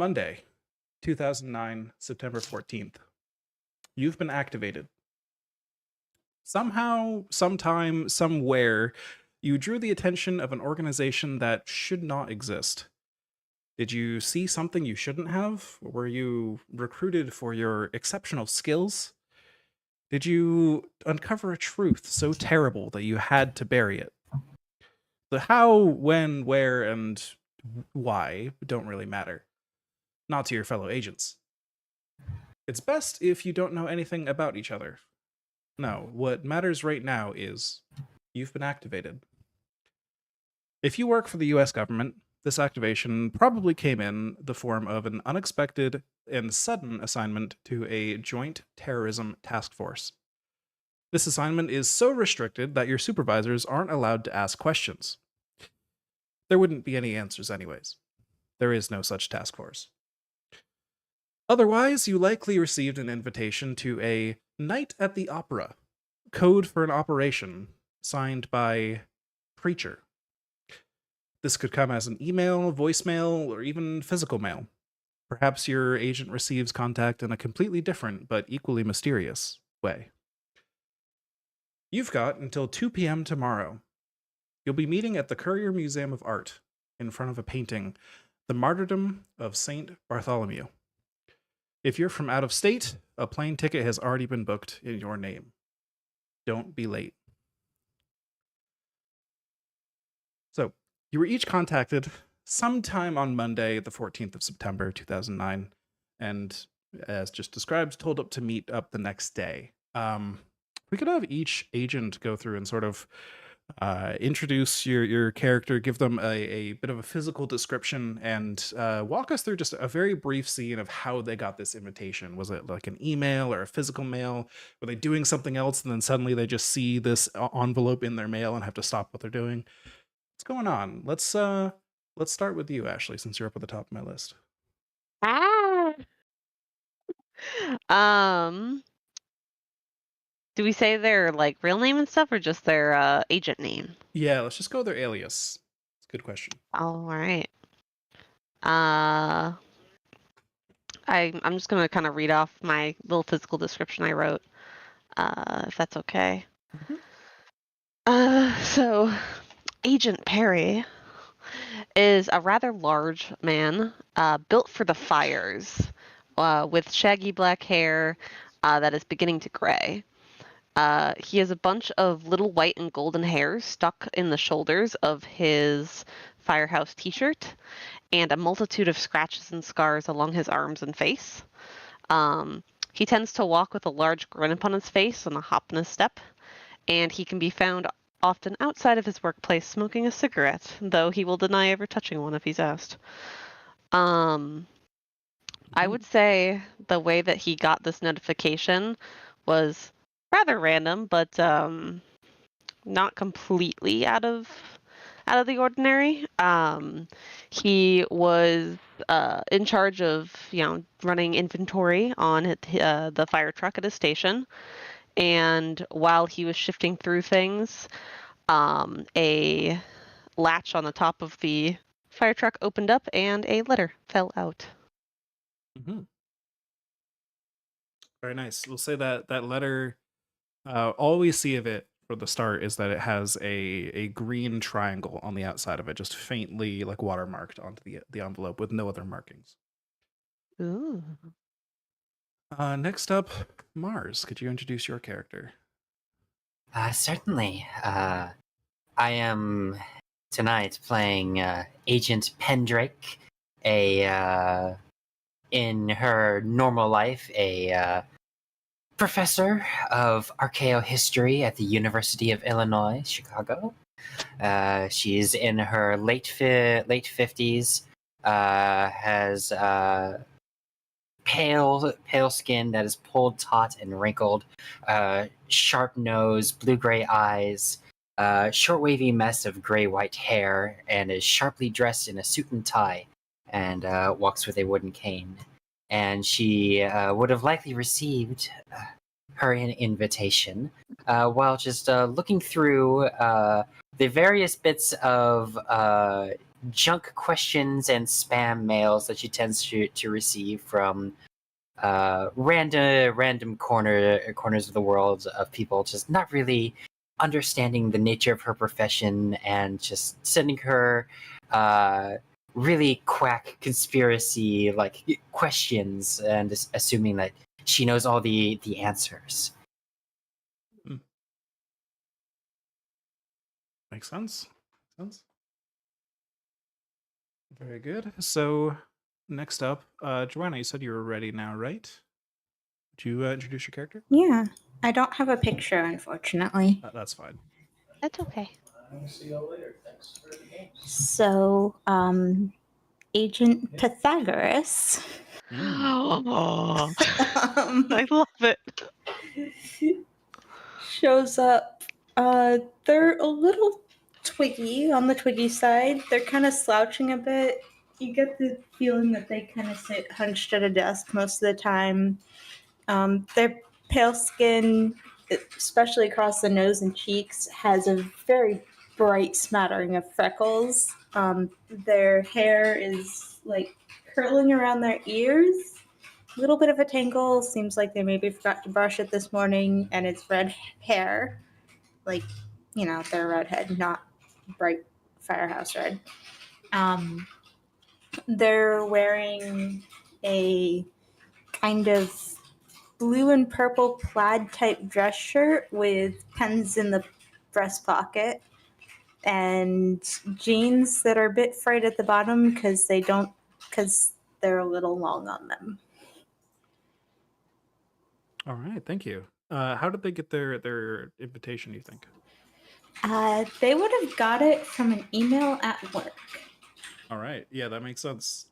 Monday, 2009, September 14th. You've been activated. Somehow, sometime, somewhere, you drew the attention of an organization that should not exist. Did you see something you shouldn't have? Were you recruited for your exceptional skills? Did you uncover a truth so terrible that you had to bury it? The how, when, where, and why don't really matter. Not to your fellow agents. It's best if you don't know anything about each other. No, what matters right now is you've been activated. If you work for the US government, this activation probably came in the form of an unexpected and sudden assignment to a joint terrorism task force. This assignment is so restricted that your supervisors aren't allowed to ask questions. There wouldn't be any answers anyways. There is no such task force. Otherwise, you likely received an invitation to a night at the opera, code for an operation, signed by Preacher. This could come as an email, voicemail, or even physical mail. Perhaps your agent receives contact in a completely different but equally mysterious way. You've got until 2 p.m. tomorrow. You'll be meeting at the Courier Museum of Art in front of a painting, The Martyrdom of Saint Bartholomew. If you're from out of state, a plane ticket has already been booked in your name. Don't be late. So, you were each contacted sometime on Monday, the 14th of September, 2009, and as just described, told up to meet up the next day. We could have each agent go through and sort of introduce your character, give them a bit of a physical description, and walk us through just a very brief scene of how they got this invitation. Was it like an email or a physical mail? Were they doing something else and then suddenly they just see this envelope in their mail and have to stop what they're doing? What's going on? Let's start with you, Ashley, since you're up at the top of my list. Ah. Um, do we say their like real name and stuff or just their agent name? Yeah, let's just go with their alias. It's a good question. All right. Uh I'm just gonna kind of read off my little physical description I wrote, if that's okay. Mhm. So Agent Perry is a rather large man, built for the fires, with shaggy black hair that is beginning to gray. He has a bunch of little white and golden hairs stuck in the shoulders of his firehouse t-shirt, and a multitude of scratches and scars along his arms and face. He tends to walk with a large grin upon his face and a hop in his step, and he can be found often outside of his workplace smoking a cigarette, though he will deny ever touching one if he's asked. I Mhm. would say the way that he got this notification was rather random, but not completely out of the ordinary. He was in charge of running inventory on the fire truck at his station, and while he was shifting through things, a latch on the top of the fire truck opened up and a letter fell out. Mhm. Very nice. We'll say that that letter. All we see of it for the start is that it has a green triangle on the outside of it, just faintly like watermarked onto the envelope with no other markings. Ooh. Next up, Mars. Could you introduce your character? Certainly. I am tonight playing Agent Pendrake, in her normal life, a professor of archaeohistory at the University of Illinois, Chicago. She's in her late 50s, has pale skin that is pulled, taut, and wrinkled, sharp nose, blue-gray eyes, short wavy mess of gray-white hair, and is sharply dressed in a suit and tie, and walks with a wooden cane. And she would have likely received her invitation while just looking through the various bits of junk questions and spam mails that she tends to receive from random corners of the world of people just not really understanding the nature of her profession and just sending her really quack conspiracy like questions and assuming that she knows all the answers. Makes sense. Very good. So, next up, Joanna, you said you were ready now, right? Would you introduce your character? Yeah, I don't have a picture, unfortunately. That's fine. That's okay. So, Agent Pythagoras Oh, um, I love it. shows up. They're a little twiggy on the twiggy side. They're kind of slouching a bit. You get the feeling that they kind of sit hunched at a desk most of the time. Their pale skin, especially across the nose and cheeks, has a very bright smattering of freckles. Their hair is like curling around their ears. A little bit of a tangle. Seems like they maybe forgot to brush it this morning, and it's red hair. Like, they're a redhead, not bright firehouse red. They're wearing a kind of blue and purple plaid type dress shirt with pens in the breast pocket and jeans that are a bit frayed at the bottom because they're a little long on them. All right, thank you. How did they get their invitation, you think? They would have got it from an email at work. All right, yeah, that makes sense.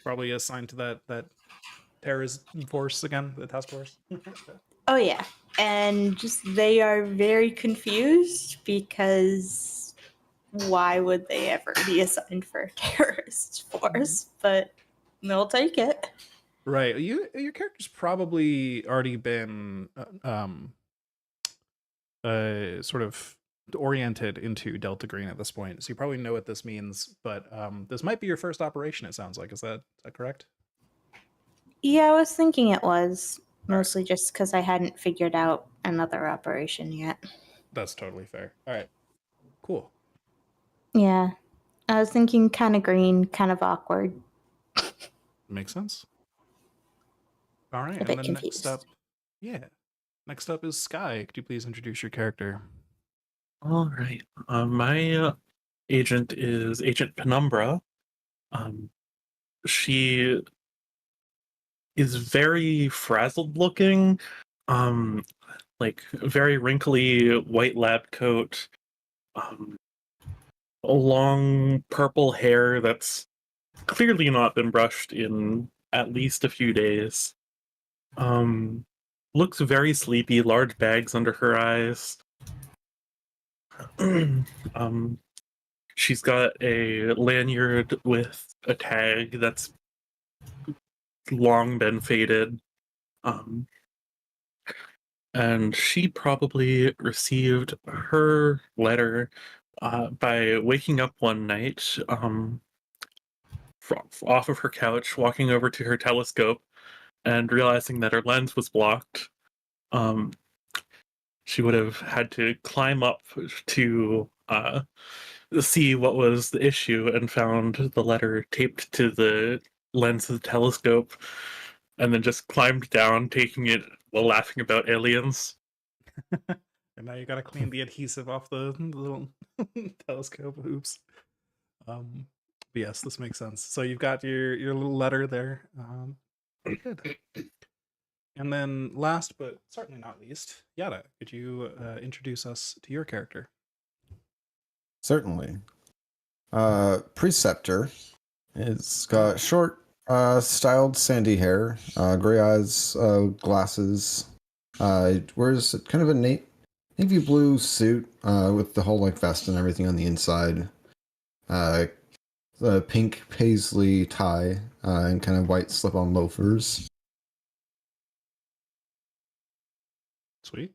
Probably assigned to that terrorist force again, the task force. Oh yeah, and just they are very confused because why would they ever be assigned for a terrorist force? But they'll take it. Right. Your character's probably already been sort of oriented into Delta Green at this point, so you probably know what this means. But this might be your first operation. It sounds like. Is that correct? Yeah, I was thinking it was All right. mostly just because I hadn't figured out another operation yet. That's totally fair. All right. Cool. Yeah, I was thinking kind of green, kind of awkward, Makes sense. All right. a And bit then confused. next up is Sky. Could you please introduce your character? All right. My agent is Agent Penumbra. She is very frazzled looking, like very wrinkly white lab coat, long purple hair that's clearly not been brushed in at least a few days. Looks very sleepy, large bags under her eyes. She's got a lanyard with a tag that's long been faded. And she probably received her letter by waking up one night off of her couch, walking over to her telescope, and realizing that her lens was blocked. She would have had to climb up to see what was the issue and found the letter taped to the lens of the telescope and then just climbed down, taking it while laughing about aliens. And now you gotta clean the adhesive off the little telescope. Oops. But yes, this makes sense. So you've got your little letter there. Very good. And then last but certainly not least, Yada, could you introduce us to your character? Certainly. Preceptor has got short, styled sandy hair, gray eyes, glasses. Wears kind of a navy blue suit with the whole like vest and everything on the inside. The pink paisley tie and kind of white slip-on loafers. Sweet.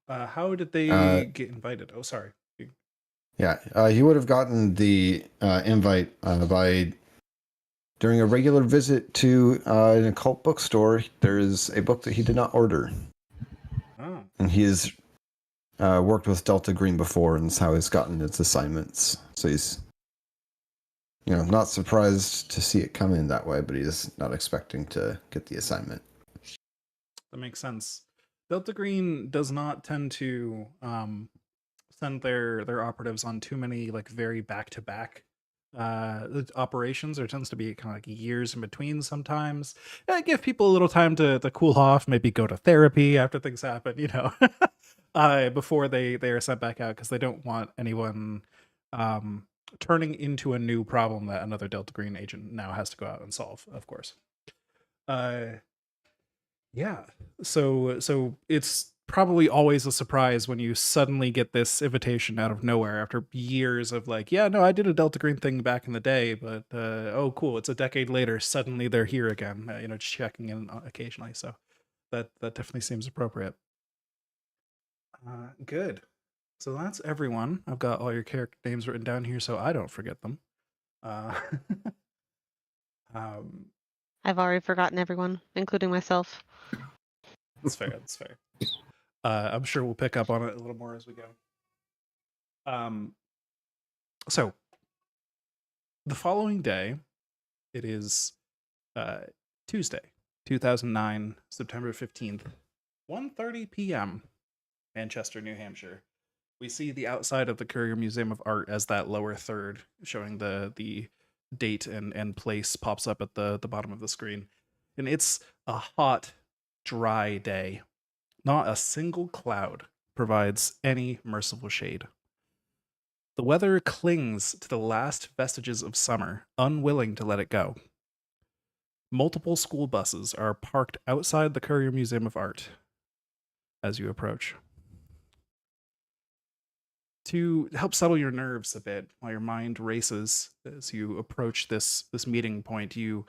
How did they get invited? Oh, sorry. Yeah, he would have gotten the invite by during a regular visit to an occult bookstore. There is a book that he did not order, Oh, and he has worked with Delta Green before, and that's how he's gotten its assignments. So he's, not surprised to see it come in that way, but he's not expecting to get the assignment. that makes sense. Delta Green does not tend to send their operatives on too many like very back to back operations. There tends to be kind of like years in between sometimes. Give people a little time to cool off, maybe go to therapy after things happen, before they are sent back out, because they don't want anyone turning into a new problem that another Delta Green agent now has to go out and solve, of course. Yeah. So it's probably always a surprise when you suddenly get this invitation out of nowhere after years of like, yeah, no, I did a Delta Green thing back in the day, but oh, cool, it's a decade later. Suddenly they're here again. Just checking in occasionally. So that definitely seems appropriate. Good. So that's everyone. I've got all your character names written down here so I don't forget them. Um, I've already forgotten everyone, including myself. That's fair. That's fair. I'm sure we'll pick up on it a little more as we go. So the following day, it is Tuesday, 2009, September 15th, 1:30 p.m., Manchester, New Hampshire. We see the outside of the Courier Museum of Art as that lower third, showing the date and place pops up at the bottom of the screen. And it's a hot, dry day. Not a single cloud provides any merciful shade. The weather clings to the last vestiges of summer, unwilling to let it go. Multiple school buses are parked outside the Courier Museum of Art as you approach. To help settle your nerves a bit while your mind races as you approach this meeting point, you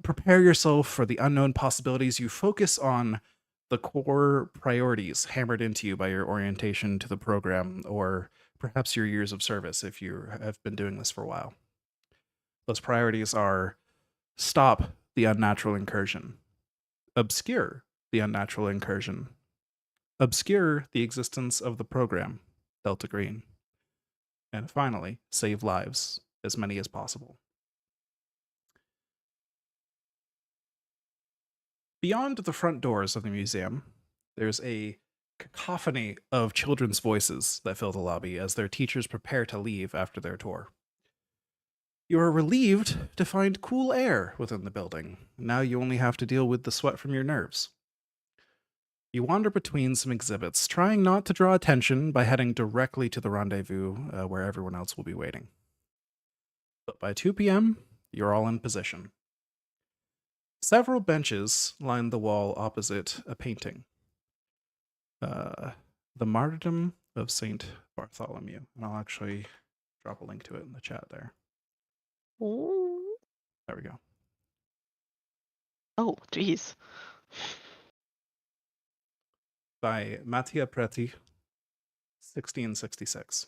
prepare yourself for the unknown possibilities. You focus on the core priorities hammered into you by your orientation to the program, or perhaps your years of service if you have been doing this for a while. Those priorities are: stop the unnatural incursion, obscure the unnatural incursion, obscure the existence of the program, Delta Green, and finally, save lives, as many as possible. Beyond the front doors of the museum, there's a cacophony of children's voices that fill the lobby as their teachers prepare to leave after their tour. You are relieved to find cool air within the building. Now you only have to deal with the sweat from your nerves. You wander between some exhibits, trying not to draw attention by heading directly to the rendezvous where everyone else will be waiting. But by 2 p.m., you're all in position. Several benches line the wall opposite a painting. The Martyrdom of Saint Bartholomew. And I'll actually drop a link to it in the chat there. Ooh. There we go. Oh, jeez. By Mattia Preti, 1666.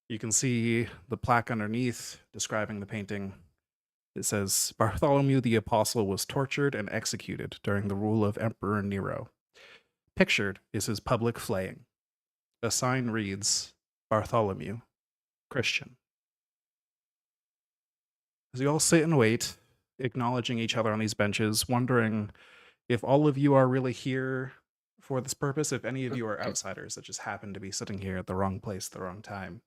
You can see the plaque underneath describing the painting. It says, Bartholomew the Apostle was tortured and executed during the rule of Emperor Nero. Pictured is his public flaying. A sign reads, Bartholomew, Christian. As you all sit and wait, acknowledging each other on these benches, wondering if all of you are really here for this purpose, if any of you are outsiders that just happen to be sitting here at the wrong place at the wrong time.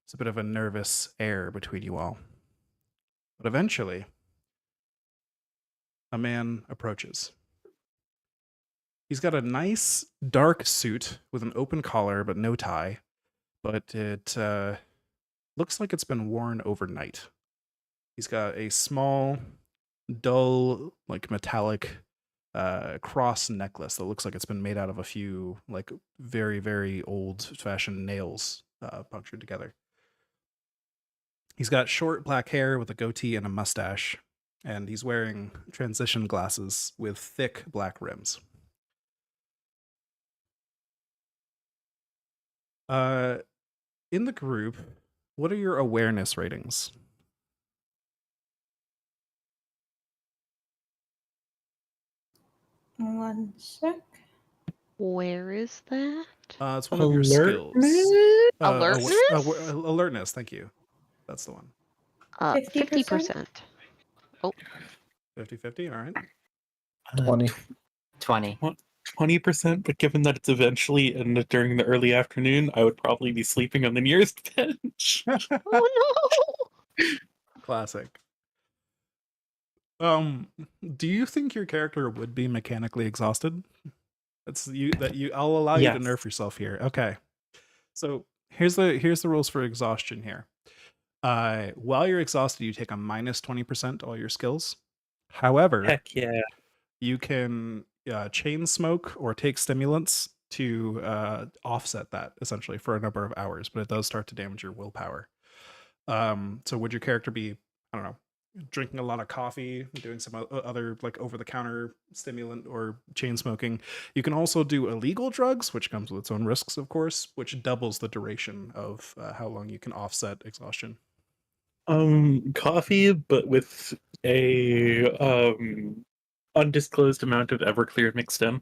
It's a bit of a nervous air between you all. But eventually, a man approaches. He's got a nice dark suit with an open collar but no tie, but it looks like it's been worn overnight. He's got a small, dull, like metallic cross necklace that looks like it's been made out of a few like very, very old-fashioned nails punctured together. He's got short black hair with a goatee and a mustache, and he's wearing transition glasses with thick black rims. In the group, what are your awareness ratings? One sec. Where is that? It's one of your skills. Alertness? Alertness? Alertness, thank you. That's the one. 50%? 50%. 50-50, all right. 20. 20. 20%, but given that it's eventually during the early afternoon, I would probably be sleeping on the nearest bench. Oh no! Classic. Do you think your character would be mechanically exhausted? I'll allow you to Yes. nerf yourself here. Okay. So here's the rules for exhaustion here. While you're exhausted, you take a minus 20% all your skills. However, Heck yeah. you can chain smoke or take stimulants to offset that essentially for a number of hours, but it does start to damage your willpower. So would your character be, I don't know, drinking a lot of coffee, doing some other like over-the-counter stimulant, or chain smoking? You can also do illegal drugs, which comes with its own risks, of course, which doubles the duration of how long you can offset exhaustion. Coffee, but with a undisclosed amount of Everclear mixed in.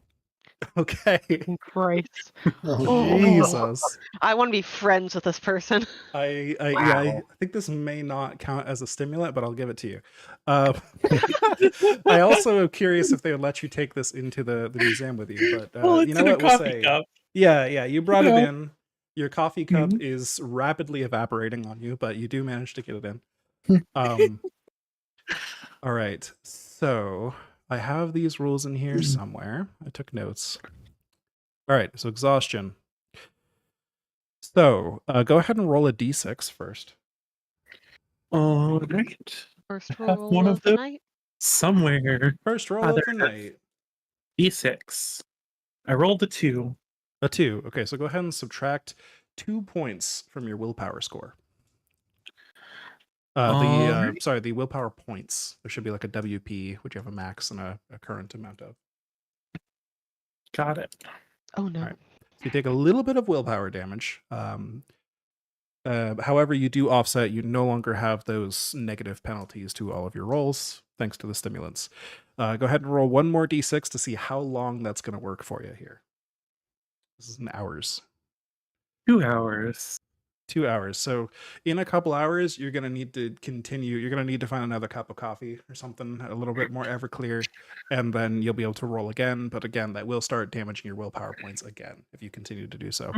Okay. Christ. Oh, Jesus. I want to be friends with this person. I Wow. think this may not count as a stimulant, but I'll give it to you. I also am curious if they would let you take this into the museum with you, but Well, it's you know in a what we'll coffee say. cup. Yeah, you brought it Yeah. in. Your coffee cup Mhm. is rapidly evaporating on you, but you do manage to get it in. All right. So I have these rules in here somewhere. I took notes. All right. So exhaustion. So go ahead and roll a d6 first. All right. First I have roll one of of the those night. somewhere. First roll Ah, of there the it is. night. D6. I rolled a 2. A 2. Okay, so go ahead and subtract 2 points from your willpower score. Alright. The willpower points. There should be like a WP, which you have a max and a current amount of. Got it. Oh no. All right. So you take a little bit of willpower damage. However, you do offset. You no longer have those negative penalties to all of your rolls, thanks to the stimulants. Go ahead and roll one more d6 to see how long that's going to work for you here. This is in hours. 2 hours. 2 hours. So in a couple hours, you're going to need to continue. You're going to need to find another cup of coffee or something a little bit more Everclear, and then you'll be able to roll again. But again, that will start damaging your willpower points again if you continue to do so.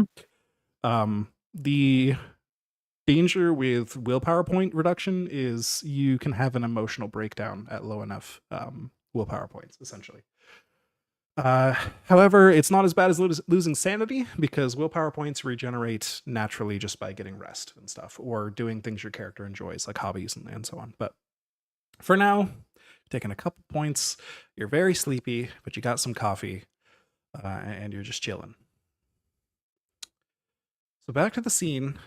The danger with willpower point reduction is you can have an emotional breakdown at low enough willpower points, essentially. However, it's not as bad as losing sanity, because willpower points regenerate naturally just by getting rest and stuff, or doing things your character enjoys, like hobbies and so on. But for now, taking a couple points, you're very sleepy, but you got some coffee, and you're just chilling. So back to the scene.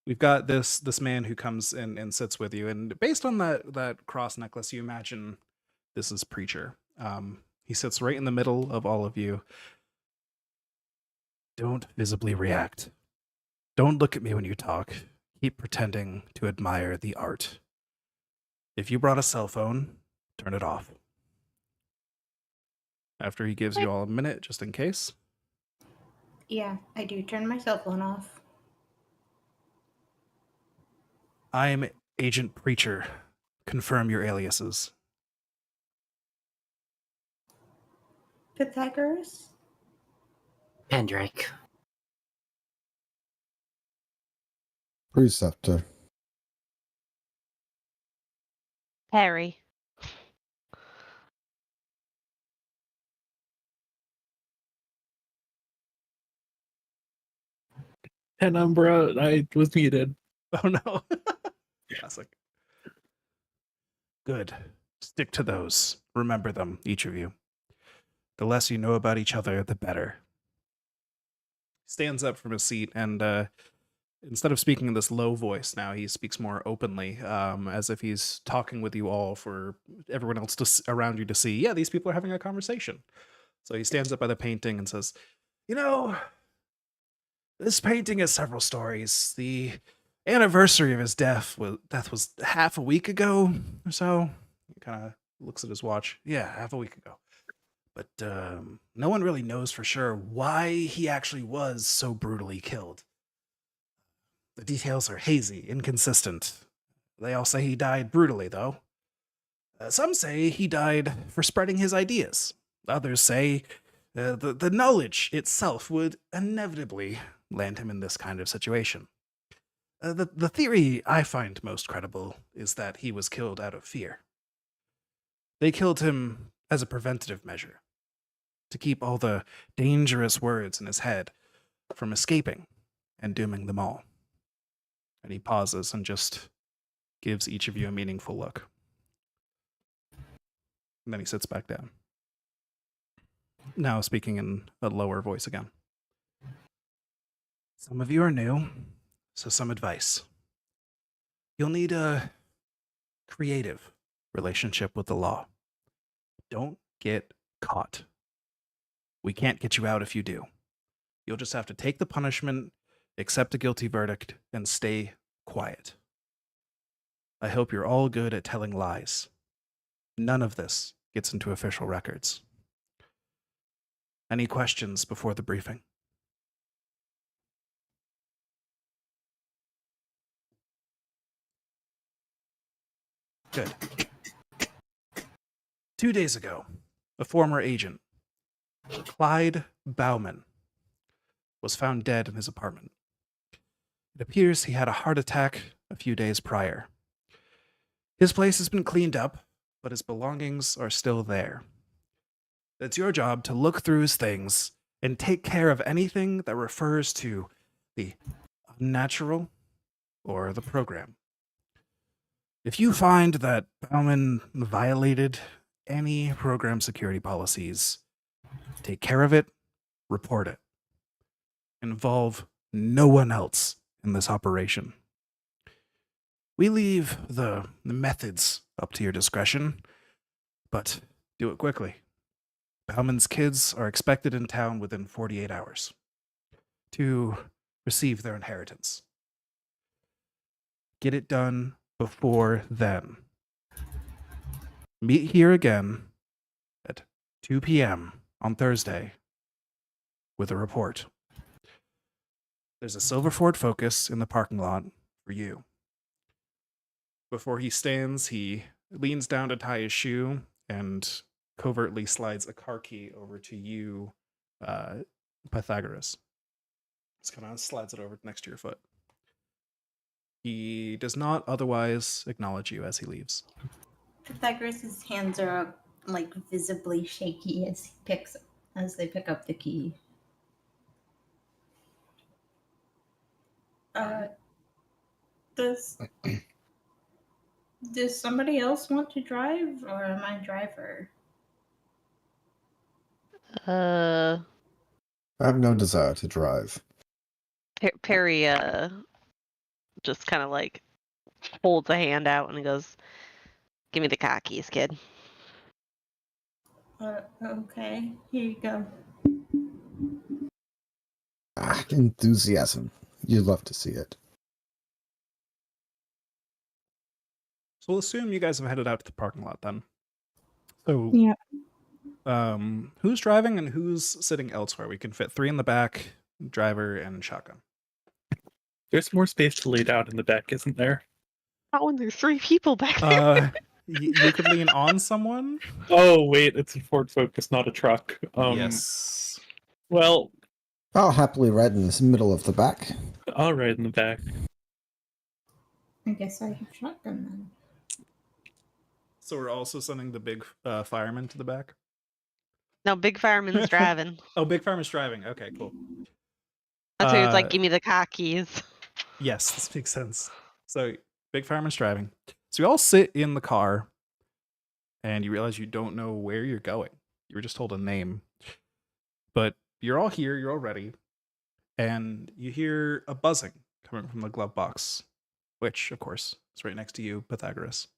We've got this man who comes in and sits with you, and based on that cross necklace, you imagine this is Preacher. He sits right in the middle of all of you. Don't visibly react. Don't look at me when you talk. Keep pretending to admire the art. If you brought a cell phone, turn it off. After he gives you all a minute, just in case. Yeah, I do turn my cell phone off. I'm Agent Preacher. Confirm your aliases. Pythagoras? Pendrake. Preceptor. Harry. Penumbra, I was muted. Oh no. Classic. Good. Stick to those. Remember them, each of you. The less you know about each other, the better. Stands up from his seat, and instead of speaking in this low voice, now he speaks more openly, as if he's talking with you all for everyone else around you to see. Yeah, these people are having a conversation. So he stands up by the painting and says, "You know, This painting has several stories. The anniversary of his death was half a week ago or so. He kind of looks at his watch. Yeah, half a week ago. But no one really knows for sure why he actually was so brutally killed. The details are hazy, inconsistent. They all say he died brutally, though. Some say he died for spreading his ideas. Others say the knowledge itself would inevitably land him in this kind of situation. The theory I find most credible is that he was killed out of fear. They killed him as a preventative measure, to keep all the dangerous words in his head from escaping and dooming them all. And he pauses and just gives each of you a meaningful look. And then he sits back down. Now speaking in a lower voice again. Some of you are new, so some advice. You'll need a creative relationship with the law. Don't get caught. We can't get you out if you do. You'll just have to take the punishment, accept a guilty verdict, and stay quiet. I hope you're all good at telling lies. None of this gets into official records. Any questions before the briefing? Good. 2 days ago, a former agent, Clyde Bauman, was found dead in his apartment. It appears he had a heart attack a few days prior. His place has been cleaned up, but his belongings are still there. It's your job to look through his things and take care of anything that refers to the unnatural or the program. If you find that Bauman violated any program security policies, take care of it, report it. Involve no one else in this operation. We leave the methods up to your discretion, but do it quickly. Bauman's kids are expected in town within 48 hours to receive their inheritance. Get it done before then. Meet here again at 2 p.m. on Thursday with a report. There's a silver Ford Focus in the parking lot for you. Before he stands, he leans down to tie his shoe and covertly slides a car key over to you, Pythagoras. Just kind of slides it over next to your foot. He does not otherwise acknowledge you as he leaves. Pythagoras' hands are like visibly shaky as they pick up the key. Does somebody else want to drive, or am I driver? I have no desire to drive. Perry just kind of like holds a hand out and he goes, "Give me the car keys, kid." Okay, here you go. Enthusiasm. You'd love to see it. So we'll assume you guys have headed out to the parking lot then. So Yeah. Who's driving and who's sitting elsewhere? We can fit 3 in the back, driver and shotgun. There's more space to lay down in the back, isn't there? Not when there's 3 people back there. You could lean on someone. Oh, wait, it's a Ford Focus, not a truck. Yes. Well, I'll happily ride in the middle of the back. I'll ride in the back. I guess I have shotgun then. So we're also sending the big fireman to the back? No, Big Fireman's driving. Oh, big fireman's driving. Okay, cool. That's why he was like, "Give me the car keys." Yes, this makes sense. So big fireman's driving. So you all sit in the car and you realize you don't know where you're going. You were just told a name. But you're all here, you're all ready, and you hear a buzzing coming from the glove box, which, of course, is right next to you, Pythagoras.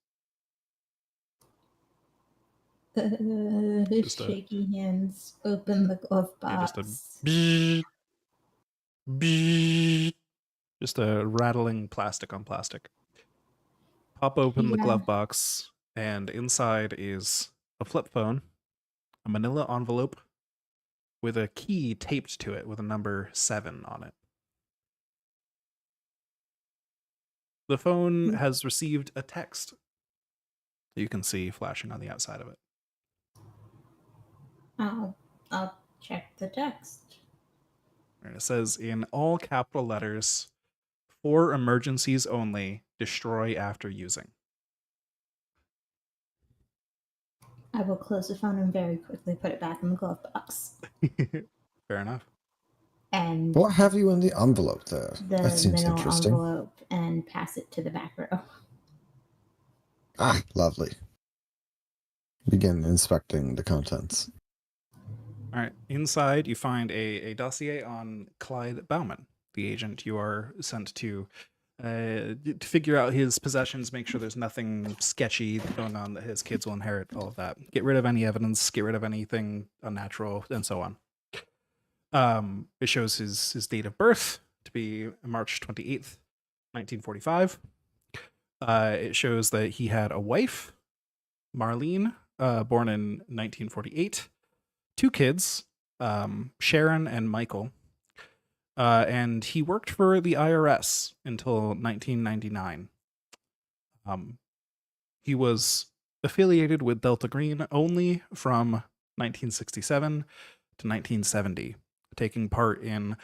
His Just a- shaky hands open the glove Yeah, box. just a bzzz. Just a rattling plastic on plastic. Pop open the Yeah. glove box, and inside is a flip phone, a manila envelope with a key taped to it with a number 7 on it. The phone has received a text you can see flashing on the outside of it. I'll check the text. And it says in all capital letters, "For emergencies only, destroy after using." I will close the phone and very quickly put it back in the glove box. Fair enough. And What have you in the envelope there? the That seems middle interesting. envelope and pass it to the back row. Ah, lovely. Begin inspecting the contents. All right. Inside, you find a dossier on Clyde Bauman, the agent you are sent to figure out his possessions, make sure there's nothing sketchy going on that his kids will inherit, all of that. Get rid of any evidence, get rid of anything unnatural, and so on. It shows his date of birth to be March 28th, 1945. It shows that he had a wife, Marlene, born in 1948, 2 kids, Sharon and Michael, and he worked for the IRS until 1999. He was affiliated with Delta Green only from 1967 to 1970, taking part in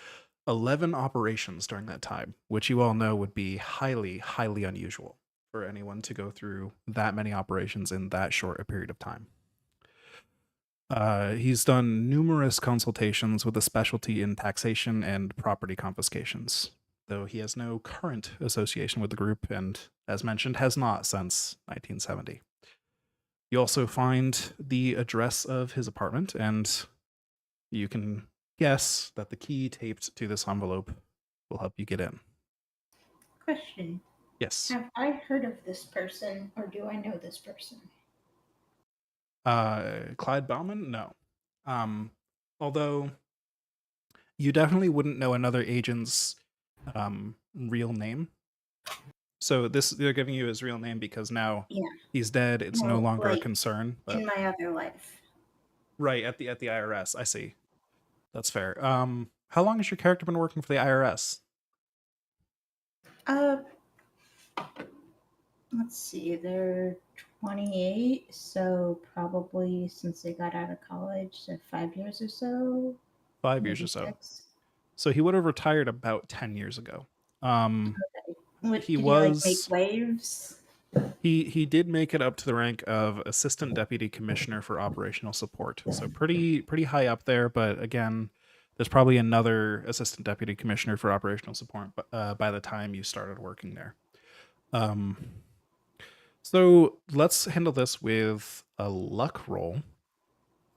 11 operations during that time, which you all know would be highly, highly unusual for anyone to go through that many operations in that short a period of time. He's done numerous consultations with a specialty in taxation and property confiscations, though he has no current association with the group and, as mentioned, has not since 1970. You also find the address of his apartment, and you can guess that the key taped to this envelope will help you get in. Question. Yes. Have I heard of this person, or do I know this person? Clyde Bauman? No. Although you definitely wouldn't know another agent's real name. So they're giving you his real name because now he's dead. It's no Well, longer a like, concern. But in my other life. right at the IRS, I see. That's fair. How long has your character been working for the IRS? Let's see, they're 28, so probably since they got out of college, so 5 years or so. 5 years maybe or so. 6. So he would have retired about 10 years ago. Did he he was like make waves? He did make it up to the rank of Assistant Deputy Commissioner for Operational Support. So pretty high up there, but again, there's probably another Assistant Deputy Commissioner for Operational Support by the time you started working there. So let's handle this with a luck roll.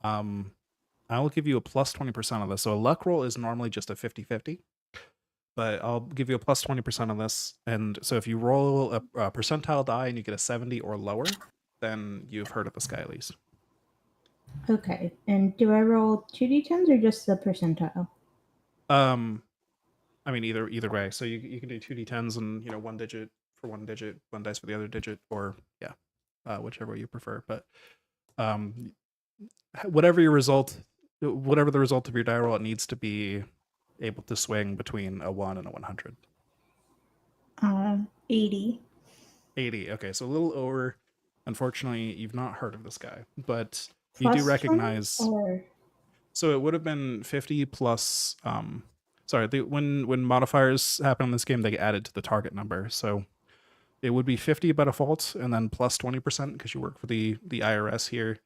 I will give you a plus 20% of this. So a luck roll is normally just a 50-50. But I'll give you a plus 20% on this. And so if you roll a percentile die and you get a 70 or lower, then you've heard of this guy at least. Okay, and do I roll 2d10s or just the percentile? I mean, either way. So you can do 2d10s and, 1 digit for 1 digit, 1 dice for the other digit, or whichever you prefer. But whatever the result of your die roll, it needs to be able to swing between a 1 and a 100. 80. 80. Okay, so a little over. Unfortunately, you've not heard of this guy, but you Plus do recognize. 20, or... So it would have been 50 plus. When modifiers happen in this game, they get added to the target number. So it would be 50 by default, and then plus 20% because you work for the IRS here.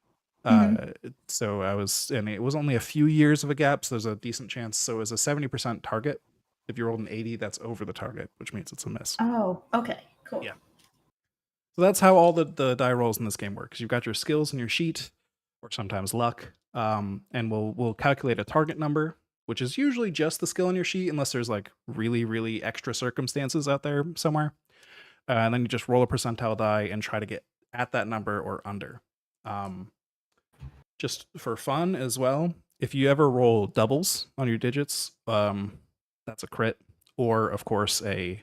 So and it was only a few years of a gap, so there's a decent chance. So as a 70% target, if you rolled an 80, that's over the target, which means it's a miss. Oh, okay, cool. Yeah. So that's how all the die rolls in this game work. You've got your skills in your sheet, or sometimes luck, and we'll calculate a target number, which is usually just the skill in your sheet, unless there's like really, really extra circumstances out there somewhere. And then you just roll a percentile die and try to get at that number or under. Just for fun as well, if you ever roll doubles on your digits, that's a crit. Or, of course, a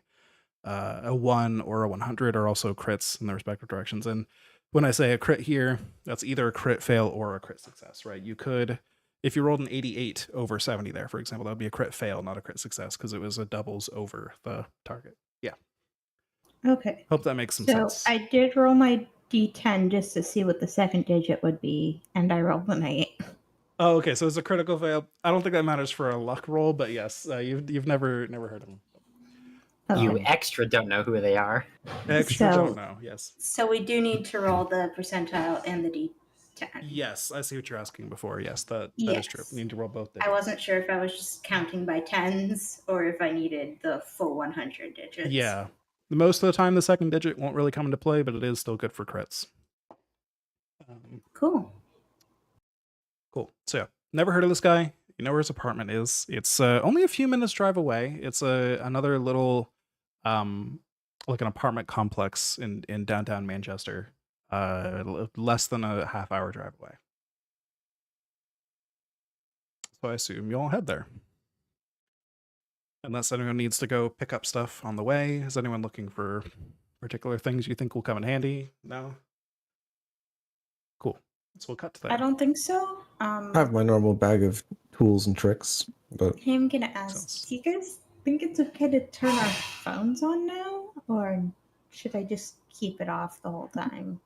1 or a 100 are also crits in their respective directions. And when I say a crit here, that's either a crit fail or a crit success, right? You could, if you rolled an 88 over 70 there, for example, that would be a crit fail, not a crit success, because it was a doubles over the target. Yeah. Okay. Hope that makes some So sense. I did roll my d10 just to see what the second digit would be, and I rolled an 8. Oh, okay. So it's a critical fail. I don't think that matters for a luck roll, but yes, you've never heard of them. You Okay. extra don't know who they are. Extra So- don't know. Yes. So we do need to roll the percentile and the d10. Yes, I see what you're asking before. Yes, that is true. Yes. You need to roll both I digits. wasn't sure if I was just counting by tens or if I needed the full 100 digits. Yeah. Most of the time, the second digit won't really come into play, but it is still good for crits. Cool. Cool. So, yeah, never heard of this guy. You know where his apartment is. It's only a few minutes drive away. It's another little, like an apartment complex in downtown Manchester. Less than a half-hour drive away. So I assume you all head there. Unless anyone needs to go pick up stuff on the way. Is anyone looking for particular things you think will come in handy? No? Cool. So we'll cut to there. I don't think so. I have my normal bag of tools and tricks, but Hey, I'm gonna ask, Sense. do you guys think it's okay to turn our phones on now? Or should I just keep it off the whole time?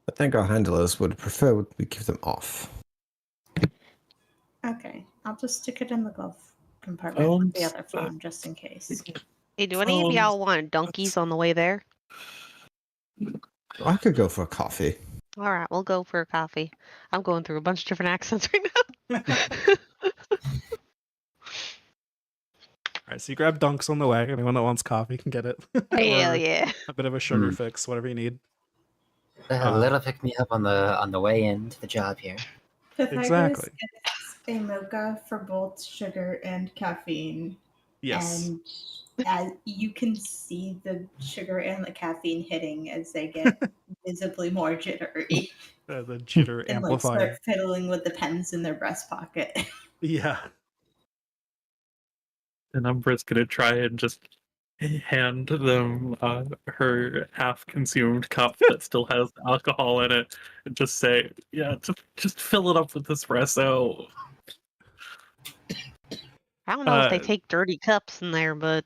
I think our handlers would prefer we keep them off. Okay, I'll just stick it in the glove compartment with the Phones, other phone just in case. Hey, do any of y'all Phones. want donkeys on the way there? I could go for a coffee. All right, we'll go for a coffee. I'm going through a bunch of different accents right now. All right, so you grab dunks on the way. Anyone that wants coffee can get it. Hell Or yeah. a bit of a sugar fix, whatever you need. A little pick me up on the way into the job here. Pythagoras Exactly. gets a mocha for both sugar and caffeine. Yes. And as you can see the sugar and the caffeine hitting as they get visibly more jittery The jitter and like amplifier. start fiddling with the pens in their breast pocket. Yeah. And Umbra's gonna try and just hand them her half-consumed cup that still has alcohol in it, and just say, "Yeah, just fill it up with espresso." I don't know if they Uh, take dirty cups in there, but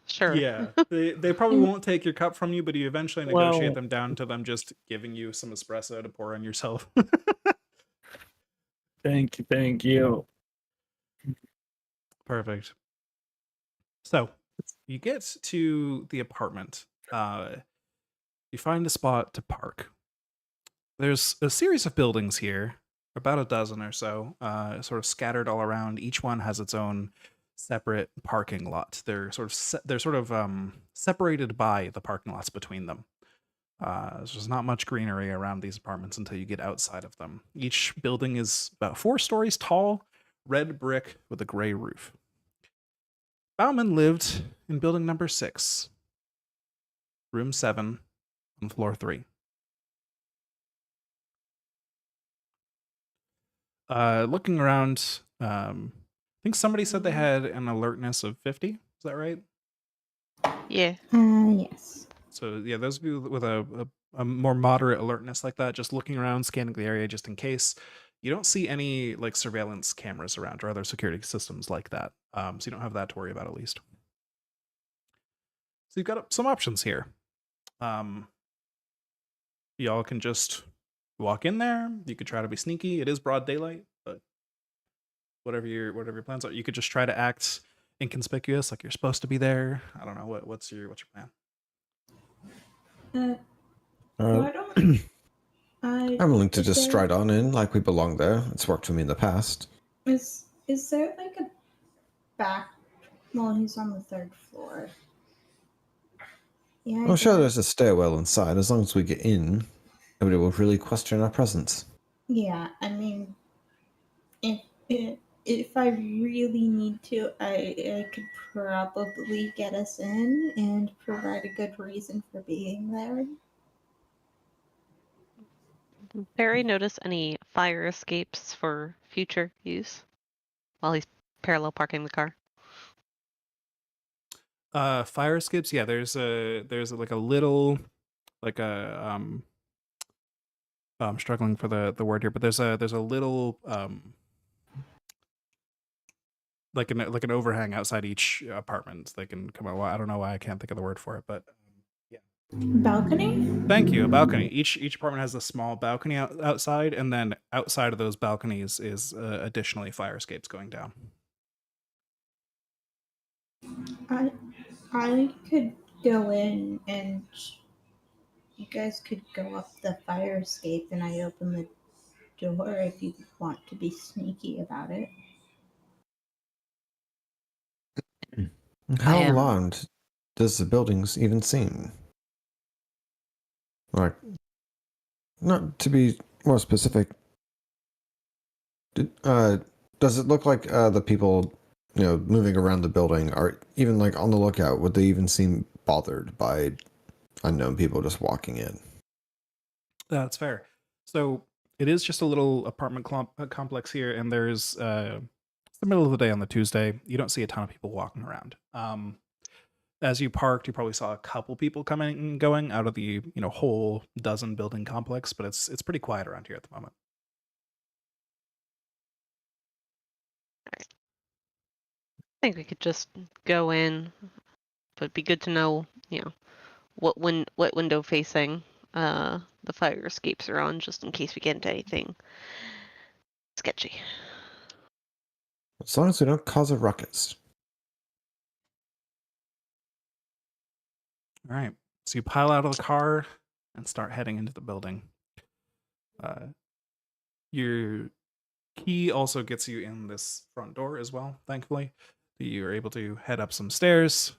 sure. Yeah. They probably won't take your cup from you, but you eventually negotiate Well- them down to them just giving you some espresso to pour on yourself. Thank you. Perfect. So you get to the apartment. You find a spot to park. There's a series of buildings here, about a dozen or so, sort of scattered all around. Each one has its own separate parking lot. They're sort of separated by the parking lots between them. There's not much greenery around these apartments until you get outside of them. Each building is about 4 stories tall, red brick with a gray roof. Bauman lived in building number 6, room 7, on floor 3. Looking around, I think somebody said they had an alertness of 50. Is that right? Yeah. Yes. So yeah, those of you with a more moderate alertness like that, just looking around, scanning the area just in case. You don't see any like surveillance cameras around or other security systems like that. So you don't have that to worry about at least. So you've got some options here. Y'all can just walk in there. You could try to be sneaky. It is broad daylight, but whatever your plans are, you could just try to act inconspicuous, like you're supposed to be there. I don't know what's your plan. Why don't I? I'm willing to is just there- stride on in like we belong there. It's worked for me in the past. Is there like a back? Well, he's on the 3rd floor. Yeah. I'm sure there's a stairwell inside. As long as we get in, nobody will really question our presence. Yeah, I mean, if I really need to, I could probably get us in and provide a good reason for being there. Did Perry notice any fire escapes for future use while he's parallel parking the car. Fire escapes. Yeah, there's like a little, like I'm struggling for the word here, but there's a little like an overhang outside each apartment. They can come out. Well, I don't know why I can't think of the word for it, but yeah. Balcony? Thank you. A balcony. Each apartment has a small balcony outside, and then outside of those balconies is additionally fire escapes going down. I could go in and you guys could go up the fire escape and I open the door if you want to be sneaky about it. How am- alarmed does the buildings even seem? Like, not to be more specific, does it look like the people, moving around the building are even like on the lookout? Would they even seem bothered by unknown people just walking in? That's fair. So it is just a little apartment complex here, and there's it's the middle of the day on the Tuesday. You don't see a ton of people walking around. As you parked, you probably saw a couple people coming and going out of the whole dozen building complex, but it's pretty quiet around here at the moment. I think we could just go in, but it'd be good to know, what window facing the fire escapes are on, just in case we get into anything sketchy. As long as we don't cause a ruckus. All right. So you pile out of the car and start heading into the building. Your key also gets you in this front door as well, thankfully. You're able to head up some stairs.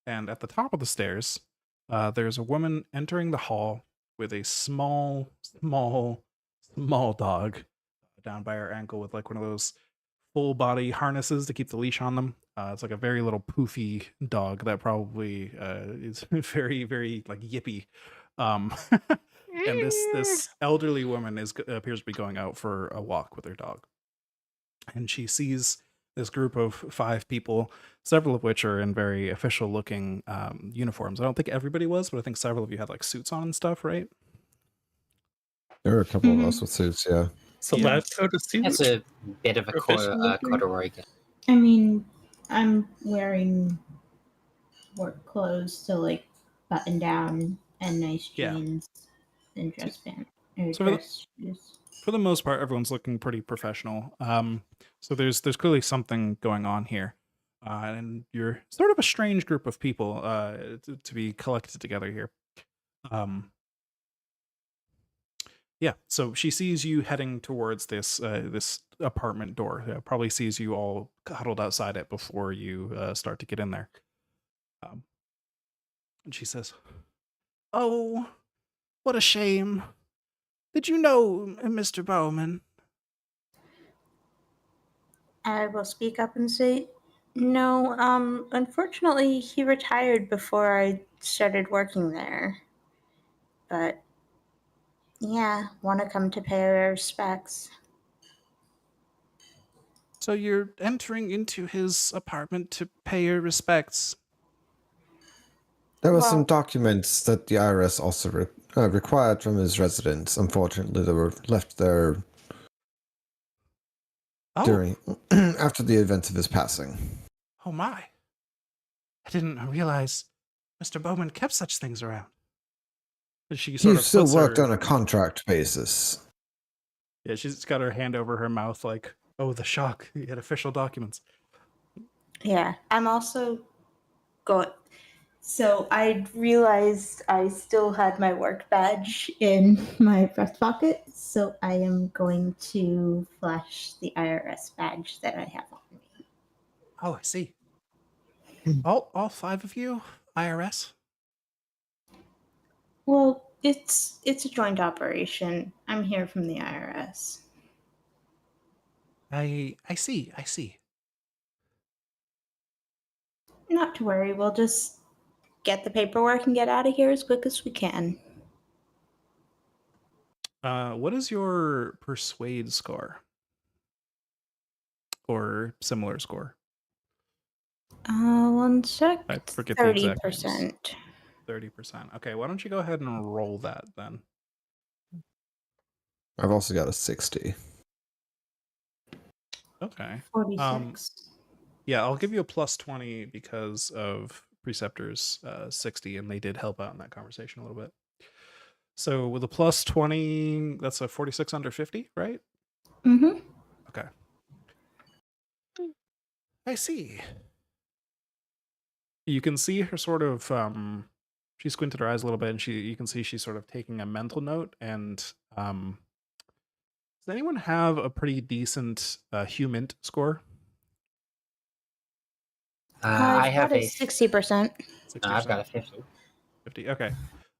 And at the top of the stairs, there's a woman entering the hall with a small dog down by her ankle with like one of those full body harnesses to keep the leash on them. It's like a very little poofy dog that probably is very, very like yippy. And this elderly woman appears to be going out for a walk with her dog. And she sees this group of 5 people, several of which are in very official looking uniforms. I don't think everybody was, but I think several of you had like suits on and stuff, right? There are a couple of us with suits, yeah. So Yeah. lab coat of suit. That's a bit of a Professional corduroy. I mean, I'm wearing work clothes, so like button down and nice Yeah. jeans and dress pants or So dress shoes. For the most part, everyone's looking pretty professional. So there's clearly something going on here, and you're sort of a strange group of people to be collected together here. Yeah. So she sees you heading towards this apartment door. Probably sees you all huddled outside it before you start to get in there. And she says, "Oh, what a shame. Did you know Mr. Bowman?" I will speak up and say, no, unfortunately, he retired before I started working there. But, yeah, want to come to pay our respects. So you're entering into his apartment to pay your respects. There were some Well- documents that the IRS also required from his residence. Unfortunately, they were left there Oh, during after the events of his passing. oh my. I didn't realize Mr. Bowman kept such things around. And she sort He of still puts worked her, on a contract basis. Yeah, she's got her hand over her mouth like, oh, the shock. He had official documents. Yeah, I'm also going. So I realized I still had my work badge in my breast pocket, so I am going to flash the IRS badge that I have on me. Oh, I see. Hmm. All 5 of you? IRS? Well, it's a joint operation. I'm here from the IRS. I see. Not to worry, we'll just get the paperwork and get out of here as quick as we can. What is your persuade score? or similar score? One sec. I forget the exact 30%. 30%. Okay, why don't you go ahead and roll that then? I've also got a 60. Okay. 46. Yeah, I'll give you a plus 20 because of Preceptor's 60, and they did help out in that conversation a little bit. So with a plus 20, that's a 46 under 50, right? Mm-hmm. Okay. I see. You can see her sort of she squinted her eyes a little bit, and you can see she's sort of taking a mental note. And does anyone have a pretty decent human score? I I've have got a 60%. 60%? I've got a 50. 50. Okay.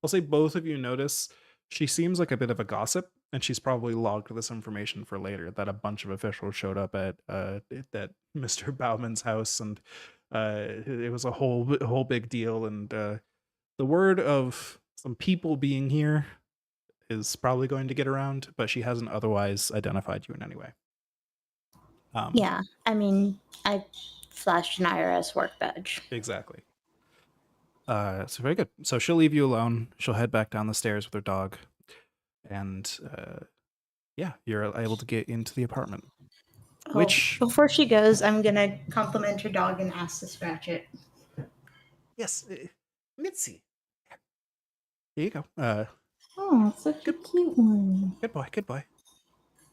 I'll say both of you notice she seems like a bit of a gossip, and she's probably logged this information for later that a bunch of officials showed up at Mr. Bauman's house, and it was a whole big deal. And the word of some people being here is probably going to get around, but she hasn't otherwise identified you in any way. Yeah, I mean, I flashed an IRS work badge. Exactly. So very good. So she'll leave you alone. She'll head back down the stairs with her dog, and yeah, you're able to get into the apartment. Oh, Which before she goes, I'm gonna compliment her dog and ask to scratch it. yes, Mitzi. Here you go. Oh, it's such Good- a cute one. Good boy. Good boy.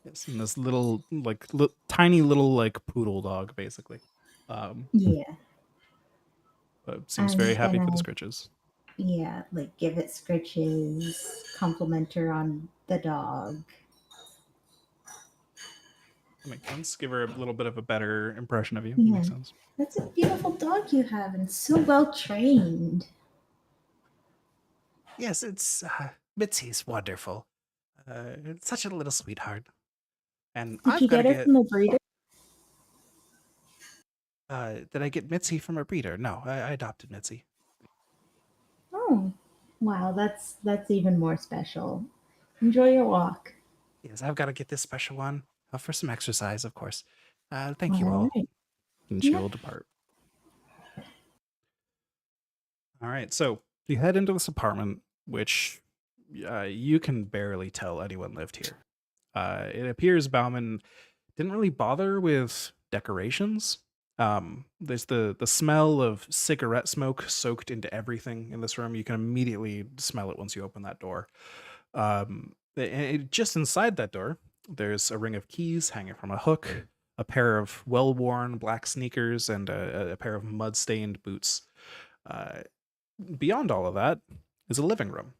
Yes, and this little tiny little like poodle dog, basically. Yeah, But seems I'm very happy for the gonna, scritches. yeah, like give it scritches, compliment her on the dog. That makes sense. Give her a little bit of a better impression of you. Yeah. Makes sense. That's a beautiful dog you have and so well trained. Yes, it's Mitzi's wonderful. It's such a little sweetheart. And Did I've you got to get her get. from a breeder? Did I get Mitzi from a breeder? No, I adopted Mitzi. Oh, wow, that's even more special. Enjoy your walk. Yes, I've got to get this special one for some exercise, of course. Thank you All all. right. And she Yeah. will depart. All right, so you head into this apartment, which you can barely tell anyone lived here. It appears Bauman didn't really bother with decorations. There's the smell of cigarette smoke soaked into everything in this room. You can immediately smell it once you open that door. Just inside that door, there's a ring of keys hanging from a hook, a pair of well-worn black sneakers, and a pair of mud-stained boots. Beyond all of that is a living room,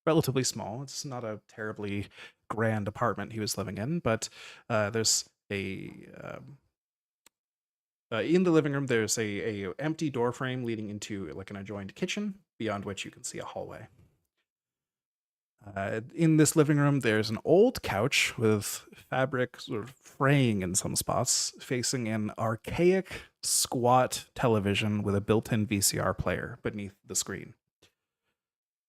relatively small. It's not a terribly grand apartment he was living in, but there's in the living room there's a empty door frame leading into like an adjoined kitchen, beyond which you can see a hallway. In this living room, there's an old couch with fabric sort of fraying in some spots, facing an archaic, squat television with a built-in VCR player beneath the screen.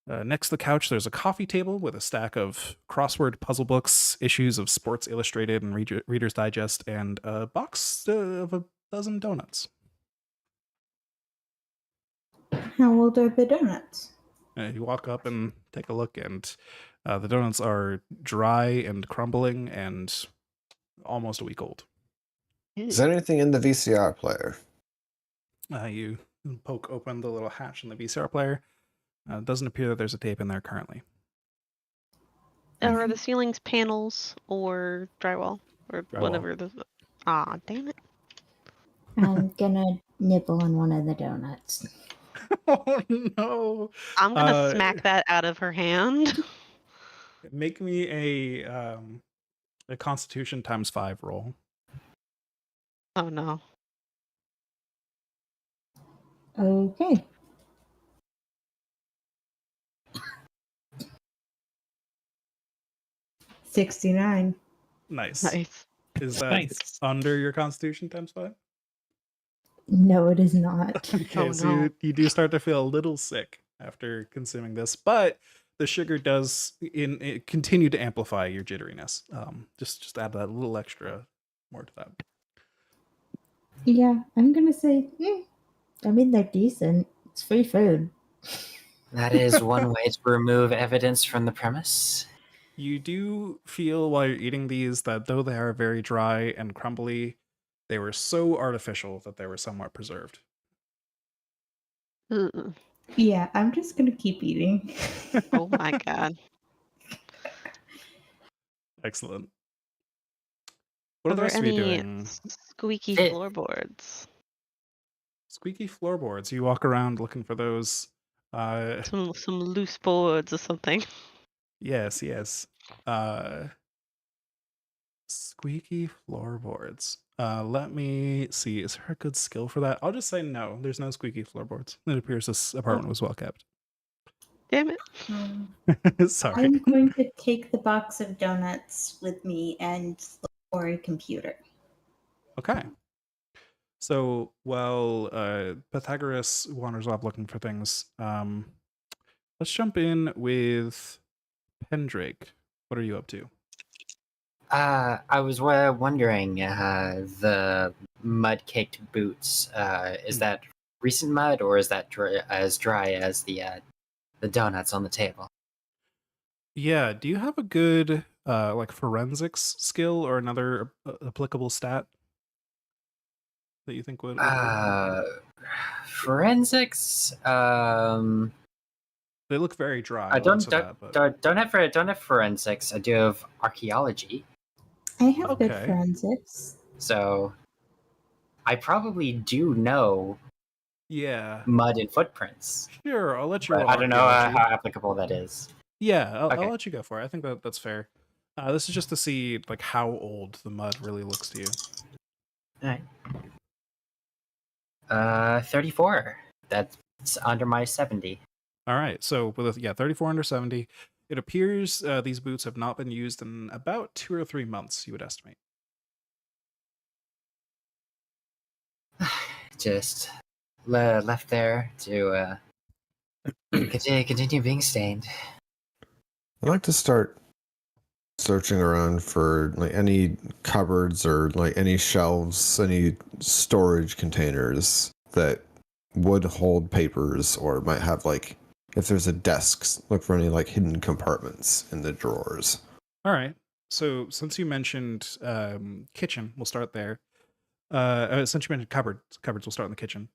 Next to the couch, there's a coffee table with a stack of crossword puzzle books, issues of Sports Illustrated and Reader's Digest, and a box of a dozen donuts. How old are the donuts? You walk up and take a look, and the donuts are dry and crumbling and almost a week old. Is there anything in the VCR player? You poke open the little hatch in the VCR player. It doesn't appear that there's a tape in there currently. Are the ceilings panels or drywall or Drywall. whatever? Ah, damn it! I'm gonna nibble on one of the donuts. Oh no! I'm gonna smack that out of her hand. Make me a Constitution ×5 roll. Oh no! Okay. $69. Nice. Nice. Is that Nice. under your Constitution ×5? No, it is not. Okay, Oh, so no. you do start to feel a little sick after consuming this, but the sugar does continue to amplify your jitteriness. Just add that little extra more to that. Yeah, I'm gonna say, I mean, they're decent. It's free food. That is one way to remove evidence from the premise. You do feel while you're eating these that though they are very dry and crumbly, they were so artificial that they were somewhat preserved. Mm. Yeah, I'm just gonna keep eating. Oh my god. Excellent. What are Are the there rest of you any doing? squeaky It- floorboards? Squeaky floorboards. You walk around looking for those. Some loose boards or something. Yes. Squeaky floorboards. Let me see. Is there a good skill for that? I'll just say no. There's no squeaky floorboards. It appears this apartment was well kept. Damn it. Sorry. I'm going to take the box of donuts with me and look for a computer. Okay. So while Pythagoras wanders off looking for things, let's jump in with Pendrake. What are you up to? I was wondering, the mud-caked boots. Is that recent mud, or is that as dry as the donuts on the table? Yeah, do you have a good like forensics skill or another applicable stat that you think would work? Forensics. They look very dry. I I'll answer that, but don't have forensics. I do have archaeology. I have good Okay. forensics. So I probably do know yeah, mud and footprints. sure. I'll let you But roll I don't know archaeology. how applicable that is. Yeah, I'll Okay. let you go for it. I think that's fair. This is just to see like how old the mud really looks to you. All right. 34. That's under my 70. All right, so with 34 under 70, it appears these boots have not been used in about 2 or 3 months. You would estimate. Just left there to continue being stained. I'd like to start searching around for like any cupboards or like any shelves, any storage containers that would hold papers or might have like if there's a desk, look for any like hidden compartments in the drawers. All right. So since you mentioned kitchen, we'll start there. Since you mentioned cupboards, we'll start in the kitchen.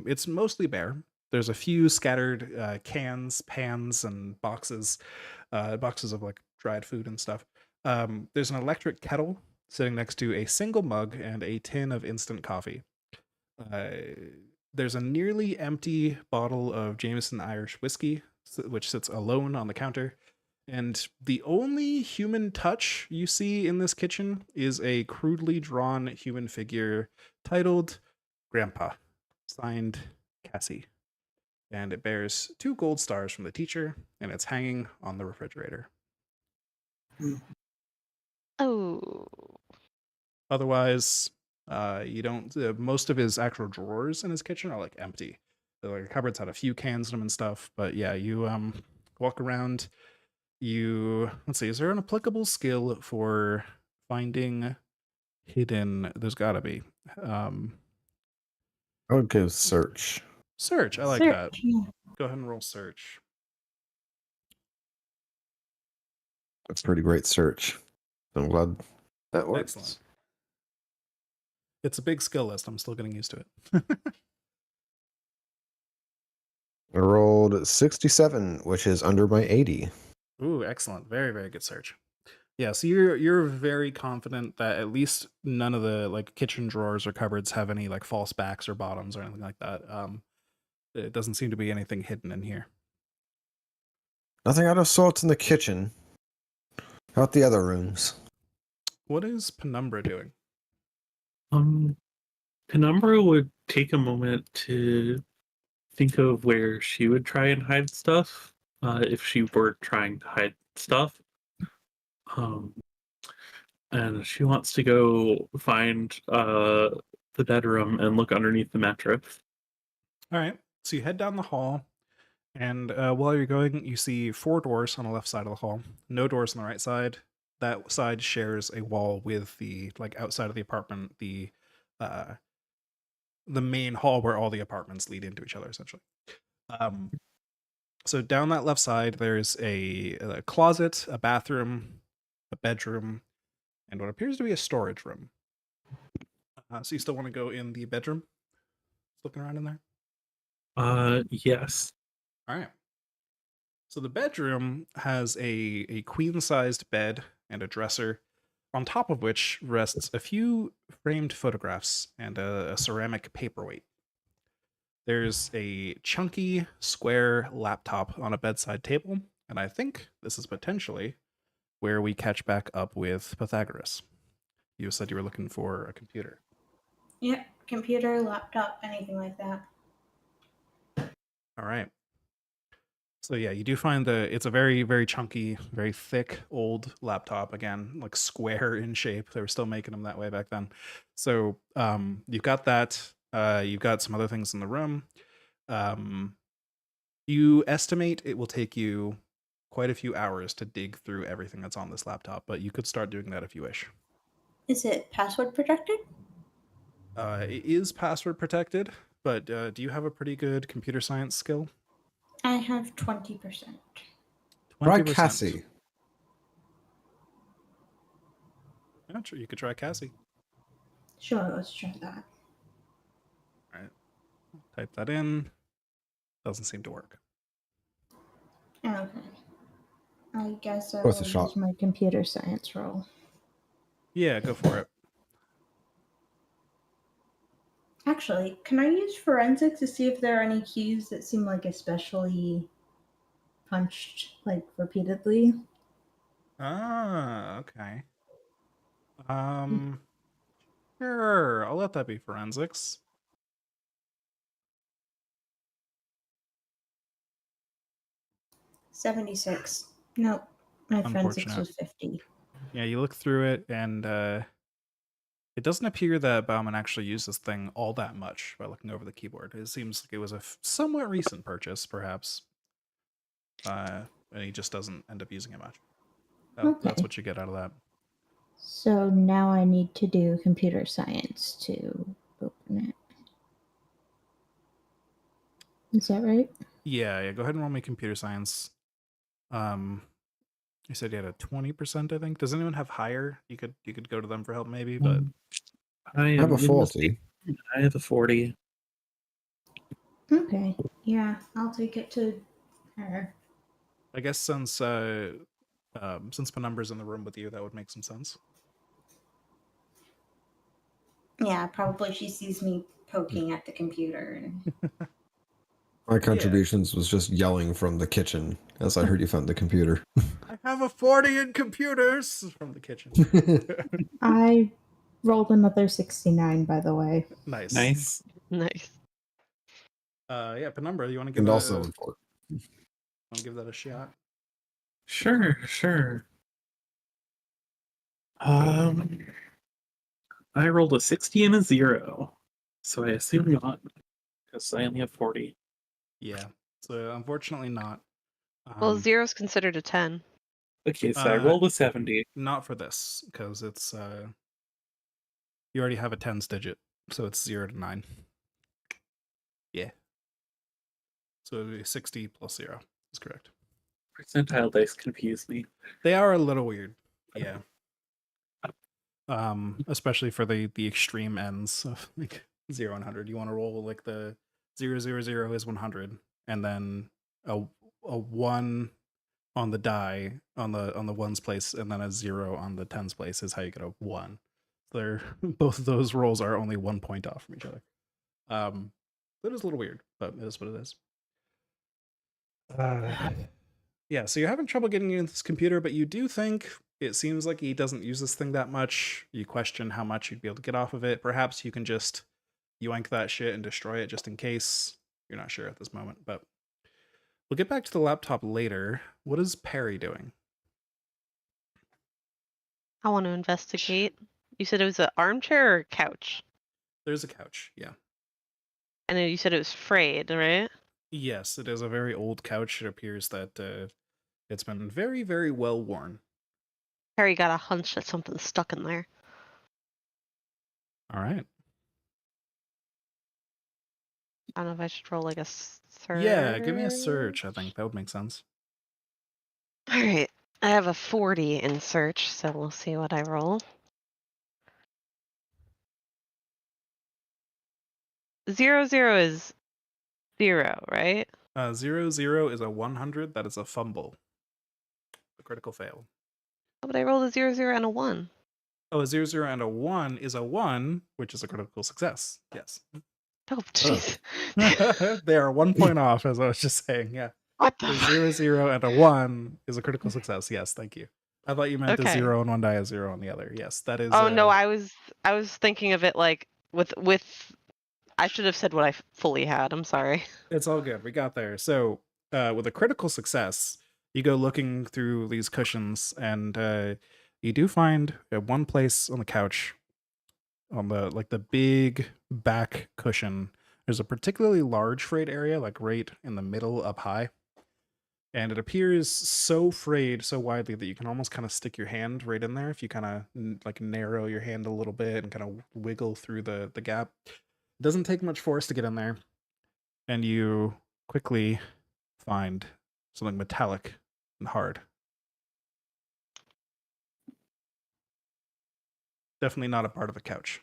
It's mostly bare. There's a few scattered cans, pans, and boxes of like dried food and stuff. There's an electric kettle sitting next to a single mug and a tin of instant coffee. There's a nearly empty bottle of Jameson Irish whiskey, which sits alone on the counter. And the only human touch you see in this kitchen is a crudely drawn human figure titled Grandpa, signed Cassie. And it bears 2 gold stars from the teacher, and it's hanging on the refrigerator. Oh. Otherwise, you don't. Most of his actual drawers in his kitchen are like empty. The cupboards had a few cans in them and stuff, but yeah, you walk around. Let's see. Is there an applicable skill for finding hidden? There's got to be. I would go search. Search. I like Search, that. yeah. Go ahead and roll search. That's a pretty great search. I'm glad that works. Excellent. It's a big skill list. I'm still getting used to it. I rolled 67, which is under my 80. Ooh, excellent. Very, very good search. Yeah, so you're very confident that at least none of the like kitchen drawers or cupboards have any like false backs or bottoms or anything like that. It doesn't seem to be anything hidden in here. Nothing out of sorts in the kitchen. How about the other rooms? What is Penumbra doing? Penumbra would take a moment to think of where she would try and hide stuff, if she were trying to hide stuff. And she wants to go find the bedroom and look underneath the mattress. All right, so you head down the hall, and while you're going, you see 4 doors on the left side of the hall. No doors on the right side. That side shares a wall with the like outside of the apartment, the the main hall where all the apartments lead into each other, essentially. So down that left side, there's a closet, a bathroom, a bedroom, and what appears to be a storage room. So you still want to go in the bedroom? Looking around in there? Yes. All right. So the bedroom has a queen-sized bed and a dresser, on top of which rests a few framed photographs and a ceramic paperweight. There's a chunky, square laptop on a bedside table, and I think this is potentially where we catch back up with Pythagoras. You said you were looking for a computer. Yep, computer, laptop, anything like that. All right. So yeah, you do find it's a very, very chunky, very thick old laptop. Again, like square in shape. They were still making them that way back then. So you've got that. You've got some other things in the room. You estimate it will take you quite a few hours to dig through everything that's on this laptop, but you could start doing that if you wish. Is it password protected? It is password protected, but do you have a pretty good computer science skill? I have 20%. Try 20%. Cassie. Yeah, sure, you could try Cassie. Sure, let's try that. All right. Type that in. Doesn't seem to work. Okay. I guess I Worth a will shot. use my computer science roll. Yeah, go for it. Actually, can I use forensics to see if there are any keys that seem like especially Punched like repeatedly. Ah, okay. Sure, I'll let that be forensics. $76? Nope. My forensics Unfortunate. was 50. Yeah, you look through it, and it doesn't appear that Bauman actually used this thing all that much by looking over the keyboard. It seems like it was a somewhat recent purchase, perhaps. And he just doesn't end up using it much. That's Okay. what you get out of that. So now I need to do computer science to open it. Is that right? Yeah, go ahead and roll me computer science. You said you had a 20%, I think. Does anyone have higher? You could go to them for help maybe, but I I have am a in the 40. I have a 40. Okay. Yeah, I'll take it to her. I guess since Penumbra's in the room with you, that would make some sense. Yeah, probably she sees me poking at the computer. And My contributions was just yelling from the kitchen as I heard you found the computer. I have a 40 in computers from the kitchen. I rolled another 69, by the way. Nice. Nice. Nice. Yeah, Penumbra, you want to give And that also important. a shot? Sure. I rolled a 60 and a 0. So I assume not. Because I only have 40. Yeah. So unfortunately not. Well, 0 is considered a 10. Okay, so I rolled a 70. Not for this, because it's you already have a tens digit, so it's 0 to 9. Yeah. So it'd be 60 plus 0. That's correct. Percentile dice confuse me. They are a little weird. Yeah. Especially for the extreme ends of like 0 and 100. You want to roll like the 0, 0, 0 is 100, and then a 1 on the die on the ones place, and then a 0 on the tens place is how you get a 1. They're both of those rolls are only 1 point off from each other. That is a little weird, but it is what it is. Yeah, so you're having trouble getting into this computer, but you do think it seems like he doesn't use this thing that much. You question how much you'd be able to get off of it. Perhaps you can just yoink that shit and destroy it just in case. You're not sure at this moment, but we'll get back to the laptop later. What is Perry doing? I want to investigate. You said it was an armchair or a couch? There's a couch, yeah. And then you said it was frayed, right? Yes, it is a very old couch. It appears that it's been very, very well worn. Harry got a hunch that something's stuck in there. All right. I don't know if I should roll like a search. Yeah, give me a search. I think that would make sense. All right. I have a 40 in search, so we'll see what I roll. 0, 0 is 0, right? 0, 0 is a 100. That is a fumble. A critical fail. Oh, but I rolled a 0, 0, and a 1. Oh, a 0, 0, and a 1 is a 1, which is a critical success. Yes. Oh, jeez. They are 1 point off, as I was just saying. Yeah. What the A fuck? 0, 0, and a 1 is a critical success. Yes, thank you. I thought you meant a Okay. 0 on one die, a 0 on the other. Yes, that is. Oh no, I was thinking of it like with I should have said what I fully had. I'm sorry. It's all good. We got there. So, with a critical success, you go looking through these cushions, and you do find one place on the couch, on the big back cushion. There's a particularly large frayed area, like right in the middle, up high, and it appears so frayed so widely that you can almost kind of stick your hand right in there if you kind of like narrow your hand a little bit and kind of wiggle through the gap. It doesn't take much force to get in there, and you quickly find something metallic and hard. Definitely not a part of a couch.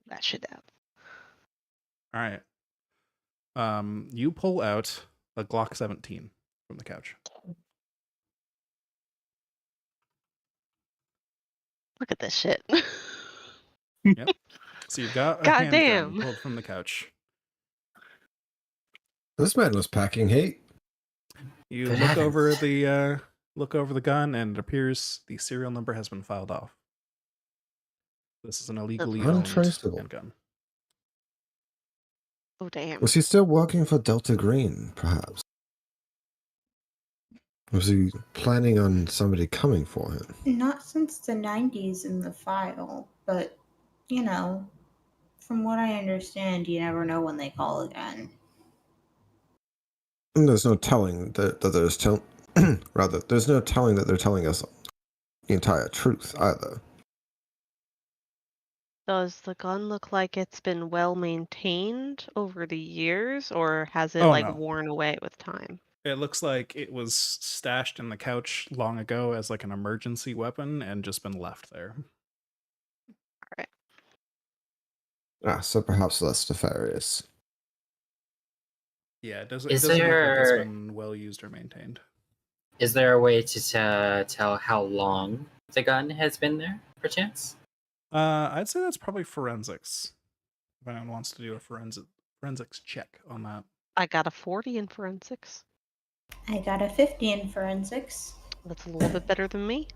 That should have. All right. You pull out a Glock 17 from the couch. Look at this shit. So you've got a God handgun damn. pulled from the couch. This man was packing heat. You Good look over heavens. the gun, and it appears the serial number has been filed off. This is an illegally owned Untraceable. handgun. Oh damn. Was he still working for Delta Green, perhaps? Was he planning on somebody coming for him? Not since the 90s in the file, but, you know, from what I understand, you never know when they call again. And there's no telling that there's rather, there's no telling that they're telling us the entire truth either. Does the gun look like it's been well maintained over the years, or has it Oh, like no. worn away with time? It looks like it was stashed in the couch long ago as like an emergency weapon and just been left there. So perhaps less nefarious. Yeah, it doesn't Is look like it's there- been well used or maintained. Is there a way to tell how long the gun has been there, perchance? I'd say that's probably forensics. If anyone wants to do a forensics check on that. I got a 40 in forensics. I got a 50 in forensics. That's a little bit better than me.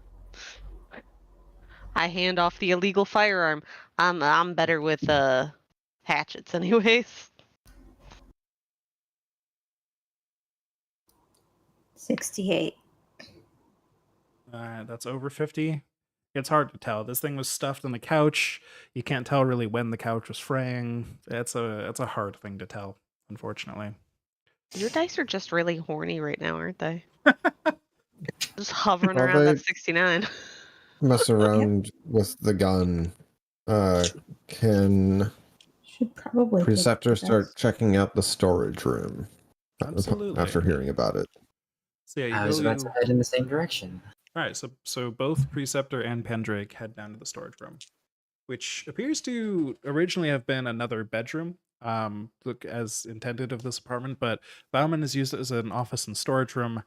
I hand off the illegal firearm. I'm better with hatchets anyways. 68. That's over 50. It's hard to tell. This thing was stuffed in the couch. You can't tell really when the couch was fraying. It's a hard thing to tell, unfortunately. Your dice are just really horny right now, aren't they? Just hovering Well, around that they- 69. Mess around with the gun. Can Should probably take Preceptor the start dice. checking out the storage room? Absolutely. After hearing about it. So yeah, I was about to head in the same direction. All right, so both Preceptor and Pendrake head down to the storage room, which appears to originally have been another bedroom, look as intended of this apartment, but Bauman has used it as an office and storage room.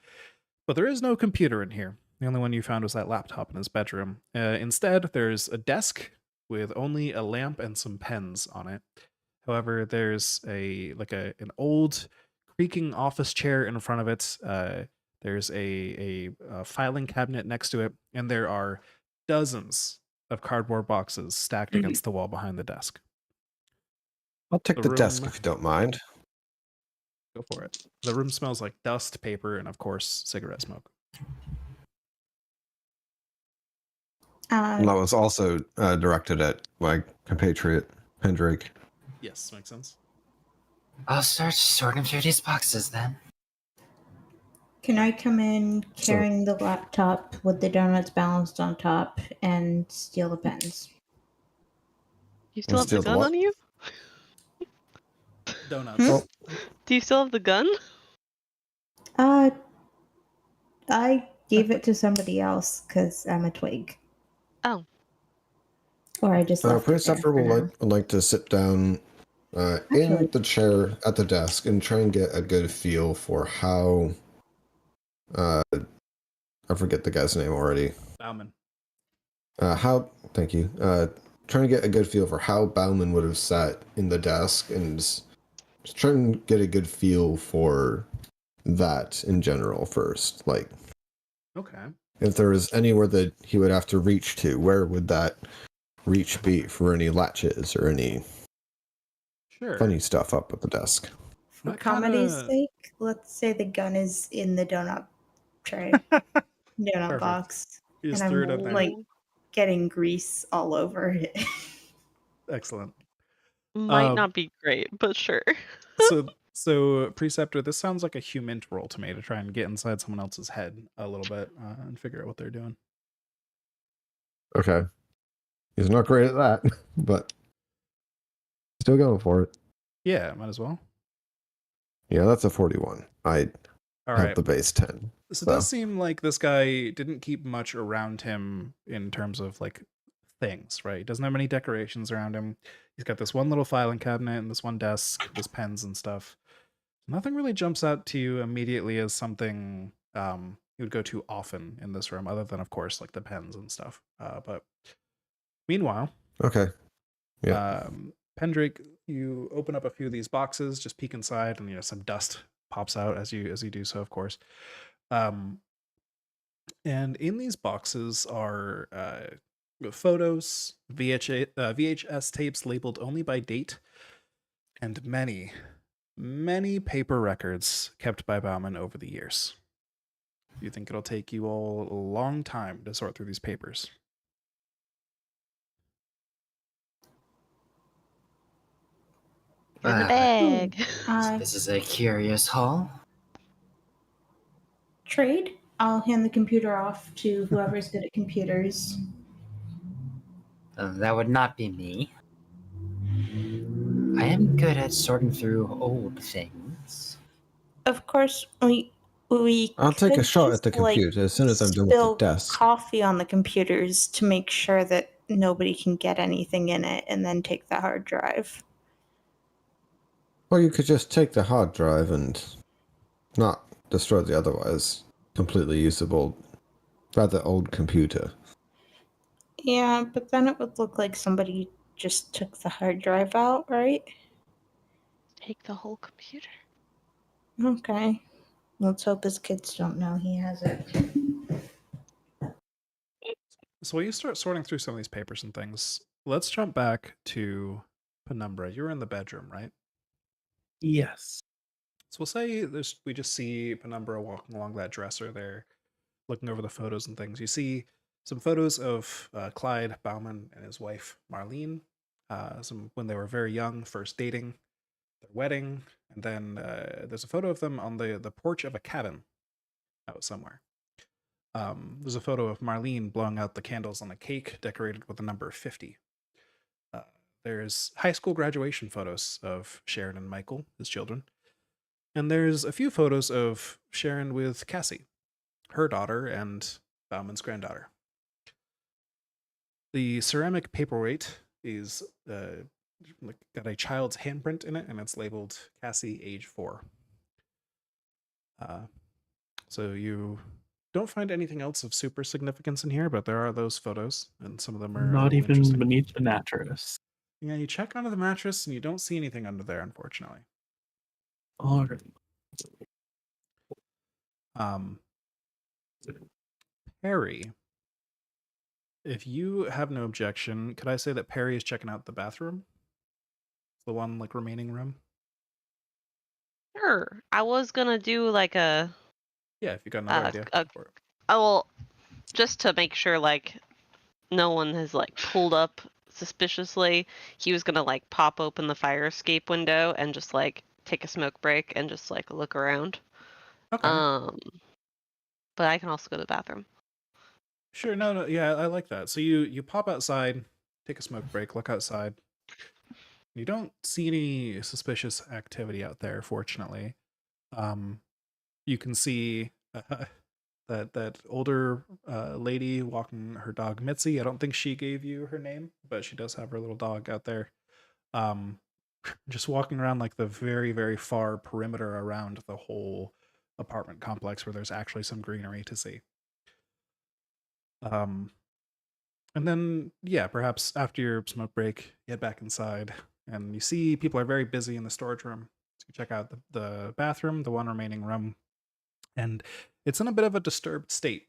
But there is no computer in here. The only one you found was that laptop in his bedroom. Instead, there's a desk with only a lamp and some pens on it. However, there's an old creaking office chair in front of it. There's a filing cabinet next to it, and there are dozens of cardboard boxes stacked against the wall behind the desk. I'll take The the desk room- if you don't mind. Go for it. The room smells like dust, paper, and of course, cigarette smoke. And that was also directed at my compatriot, Pendrake. Yes, makes sense. I'll start sorting through these boxes then. Can I come in carrying the laptop with the donuts balanced on top and steal the pens? You still have the steal the gun what? on you? Donuts. Well, Do you still have the gun? I gave it to somebody else because I'm a twig. Oh. Or I just left it there Preceptor for now. would like to sit down in Actually, the chair at the desk and try and get a good feel for how. I forget the guy's name already. Bauman. Thank you. Trying to get a good feel for how Bauman would have sat in the desk and just trying to get a good feel for that in general first. Like, Okay. if there was anywhere that he would have to reach to, where would that reach be for any latches or any Sure. funny stuff up at the desk? For That comedy's kinda- sake, let's say the gun is in the donut tray, donut Perfect. box, You just and threw I'm it in there. like getting grease all over it. Excellent. Might Um, not be great, but sure. So Preceptor, this sounds like a human roll to me to try and get inside someone else's head a little bit and figure out what they're doing. Okay. He's not great at that, but still going for it. Yeah, might as well. Yeah, that's a 41. I All have right. the base 10. So it does seem like this guy didn't keep much around him in terms of like things, right? He doesn't have many decorations around him. He's got this one little filing cabinet and this one desk, this pens and stuff. Nothing really jumps out to you immediately as something you would go to often in this room, other than of course like the pens and stuff. But meanwhile, Okay. Yeah. Pendrake, you open up a few of these boxes, just peek inside, and some dust pops out as you do so, of course. And in these boxes are photos, VHS tapes labeled only by date, and many, many paper records kept by Bauman over the years. Do you think it'll take you all a long time to sort through these papers? In the Uh, bag. This is a curious haul. Trade. I'll hand the computer off to whoever's good at computers. That would not be me. I am good at sorting through old things. Of course, we I'll take a could shot at just, the computer as soon as I'm done with the spill desk. coffee on the computers to make sure that nobody can get anything in it, and then take the hard drive. Or you could just take the hard drive and not destroy the otherwise completely usable, rather old computer. Yeah, but then it would look like somebody just took the hard drive out, right? Take the whole computer. Okay. Let's hope his kids don't know he has it. So while you start sorting through some of these papers and things, let's jump back to Penumbra. You're in the bedroom, right? Yes. So we'll say we just see Penumbra walking along that dresser there, looking over the photos and things. You see some photos of Clyde Bauman and his wife Marlene, some when they were very young, first dating, their wedding, and then there's a photo of them on the porch of a cabin out somewhere. There's a photo of Marlene blowing out the candles on a cake decorated with the number 50. There's high school graduation photos of Sharon and Michael, his children. And there's a few photos of Sharon with Cassie, her daughter, and Bauman's granddaughter. The ceramic paperweight is got a child's handprint in it, and it's labeled Cassie, age 4. So you don't find anything else of super significance in here, but there are those photos, and some of them are a Not little even interesting. beneath the mattress. Yeah, you check under the mattress, and you don't see anything under there, unfortunately. All right. Perry, if you have no objection, could I say that Perry is checking out the bathroom? The one remaining room? Sure. I was gonna do like a Yeah, if you got another idea. for it. well, just to make sure no one has pulled up suspiciously, he was gonna pop open the fire escape window and just take a smoke break and just look around. Okay. But I can also go to the bathroom. Sure, no, yeah, I like that. So you pop outside, take a smoke break, look outside. You don't see any suspicious activity out there, fortunately. You can see that older lady walking her dog Mitzi. I don't think she gave you her name, but she does have her little dog out there. Just walking around like the very, very far perimeter around the whole apartment complex where there's actually some greenery to see. And then, yeah, perhaps after your smoke break, you head back inside and you see people are very busy in the storage room. So you check out the bathroom, the one remaining room, and it's in a bit of a disturbed state.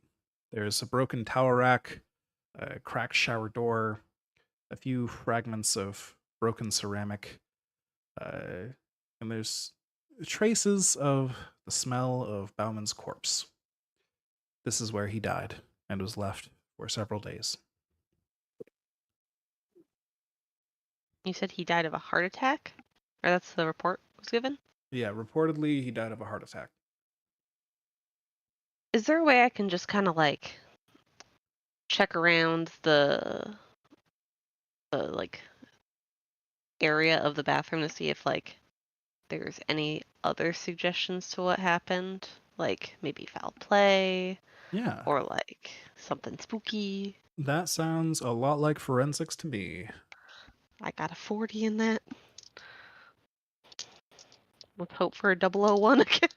There's a broken towel rack, a cracked shower door, a few fragments of broken ceramic, and there's traces of the smell of Bauman's corpse. This is where he died and was left for several days. You said he died of a heart attack? Or that's the report was given? Yeah, reportedly he died of a heart attack. Is there a way I can just kind of like check around the like area of the bathroom to see if like there's any other suggestions to what happened? Like maybe foul play Yeah, or like something spooky. that sounds a lot like forensics to me. I got a 40 in that. Let's hope for a 001 again.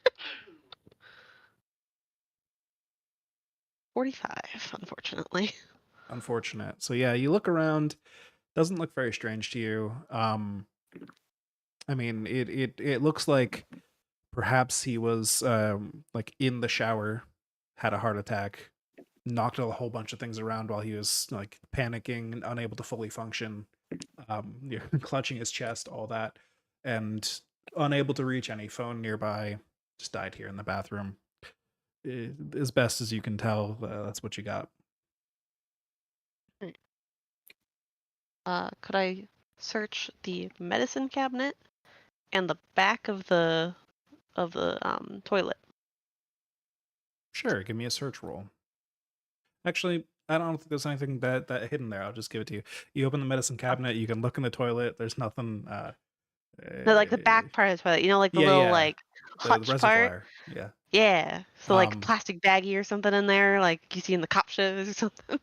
45, unfortunately. Unfortunate. So yeah, you look around, doesn't look very strange to you. I mean, it looks like perhaps he was like in the shower, had a heart attack, knocked a whole bunch of things around while he was like panicking and unable to fully function, clutching his chest, all that, and unable to reach any phone nearby. Just died here in the bathroom. As best as you can tell, that's what you got. Could I search the medicine cabinet and the back of the toilet? Sure, give me a search roll. Actually, I don't think there's anything that hidden there. I'll just give it to you. You open the medicine cabinet. You can look in the toilet. There's nothing. No, like the back part of the toilet. You know, like the yeah, little yeah, like the hutch part. reservoir. Yeah. Yeah. So like Um. plastic baggie or something in there, like you see in the cop shows or something.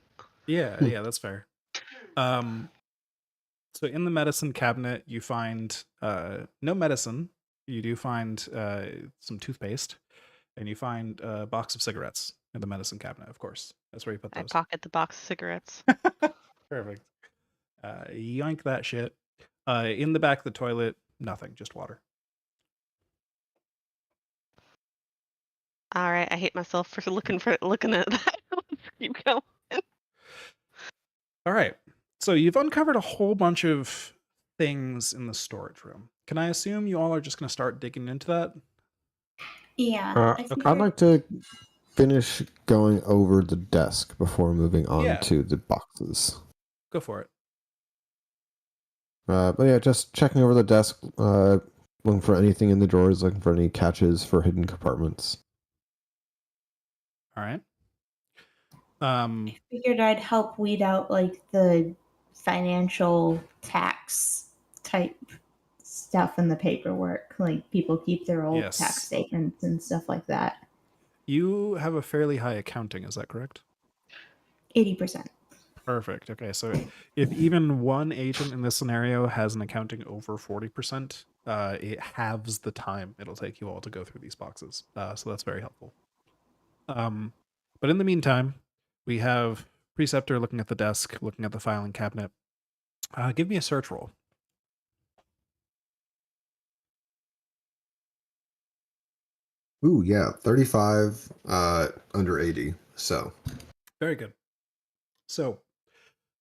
Yeah, yeah, that's fair. Um. So in the medicine cabinet, you find no medicine. You do find some toothpaste, and you find a box of cigarettes in the medicine cabinet. Of course, that's where you put I those. pocket the box of cigarettes. Perfect. Yoink that shit. In the back of the toilet, nothing, just water. All right, I hate myself for looking at that. Let's keep going. All right. So you've uncovered a whole bunch of things in the storage room. Can I assume you all are just going to start digging into that? Yeah, I I'd figured. like to finish going over the desk before moving on Yeah. to the boxes. Go for it. But yeah, just checking over the desk, looking for anything in the drawers, looking for any catches for hidden compartments. All right. Figured I'd help weed out like the financial tax type stuff in the paperwork. Like people keep their old Yes. tax statements and stuff like that. You have a fairly high accounting, is that correct? 80%. Perfect. Okay, so if even one agent in this scenario has an accounting over 40%, it halves the time it'll take you all to go through these boxes. So that's very helpful. But in the meantime, we have Preceptor looking at the desk, looking at the filing cabinet. Give me a search roll. Ooh, yeah, 35 under 80. So Very good. So,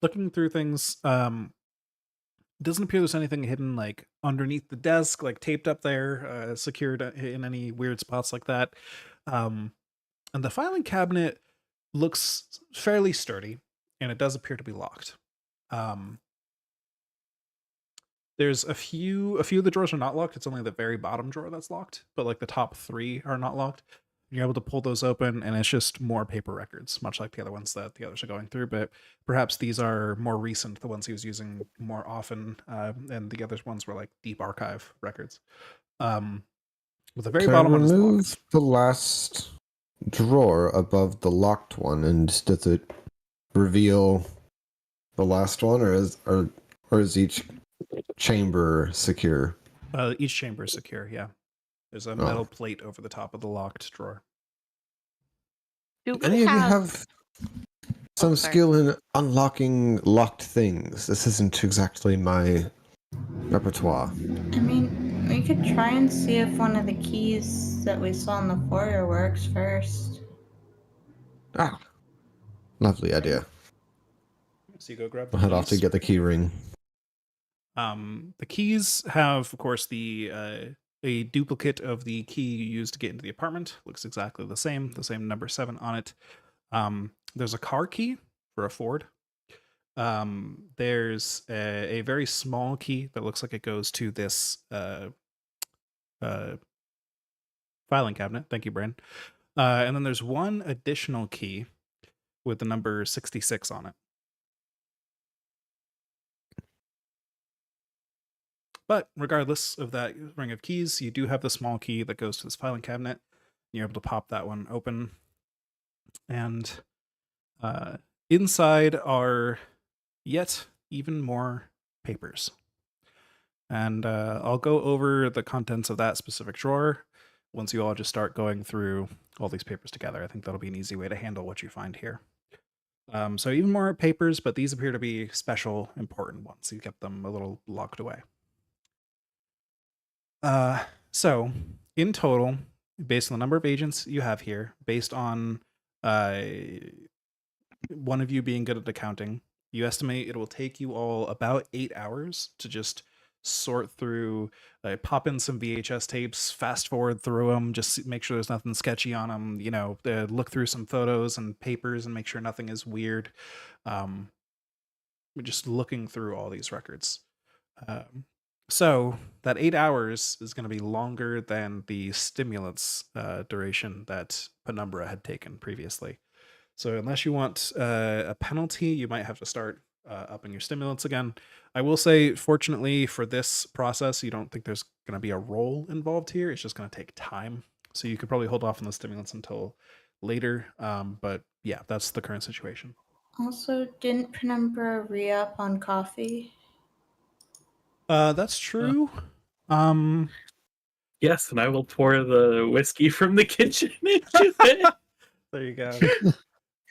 looking through things, it doesn't appear there's anything hidden like underneath the desk, like taped up there, secured in any weird spots like that. And the filing cabinet looks fairly sturdy, and it does appear to be locked. There's a few of the drawers are not locked. It's only the very bottom drawer that's locked, but like the top three are not locked. you're able to pull those open, and it's just more paper records, much like the other ones that the others are going through. But perhaps these are more recent, the ones he was using more often, and the other ones were like deep archive records. With the very Can I bottom one is remove locked. the last drawer above the locked one, and does it reveal the last one, or is each chamber secure? Each chamber is secure. Yeah, there's a Oh. metal plate over the top of the locked drawer. Do we Any of you have? have some sorry. skill in unlocking locked things? This isn't exactly my repertoire. I mean, we could try and see if one of the keys that we saw in the foyer works first. Ah, lovely idea. So you go grab the I'll head off to keys. get the key ring. The keys have, of course, the a duplicate of the key you used to get into the apartment. Looks exactly the same number 7 on it. There's a car key for a Ford. There's a very small key that looks like it goes to this filing cabinet. Thank you, Bryn. And then there's one additional key with the number 66 on it. But regardless of that ring of keys, you do have the small key that goes to this filing cabinet. You're able to pop that one open. And inside are yet even more papers. And I'll go over the contents of that specific drawer once you all just start going through all these papers together. I think that'll be an easy way to handle what you find here. So even more papers, but these appear to be special, important ones. You kept them a little locked away. So in total, based on the number of agents you have here, based on one of you being good at accounting, you estimate it will take you all about 8 hours to just sort through, pop in some VHS tapes, fast forward through them, just make sure there's nothing sketchy on them, look through some photos and papers and make sure nothing is weird. Just looking through all these records. So that 8 hours is going to be longer than the stimulants duration that Penumbra had taken previously. So unless you want a penalty, you might have to start upping your stimulants again. I will say, fortunately for this process, you don't think there's going to be a roll involved here. It's just going to take time. So you could probably hold off on the stimulants until later. But yeah, that's the current situation. Also, didn't Penumbra re-up on coffee? That's true. Yes, and I will pour the whiskey from the kitchen into it. There you go.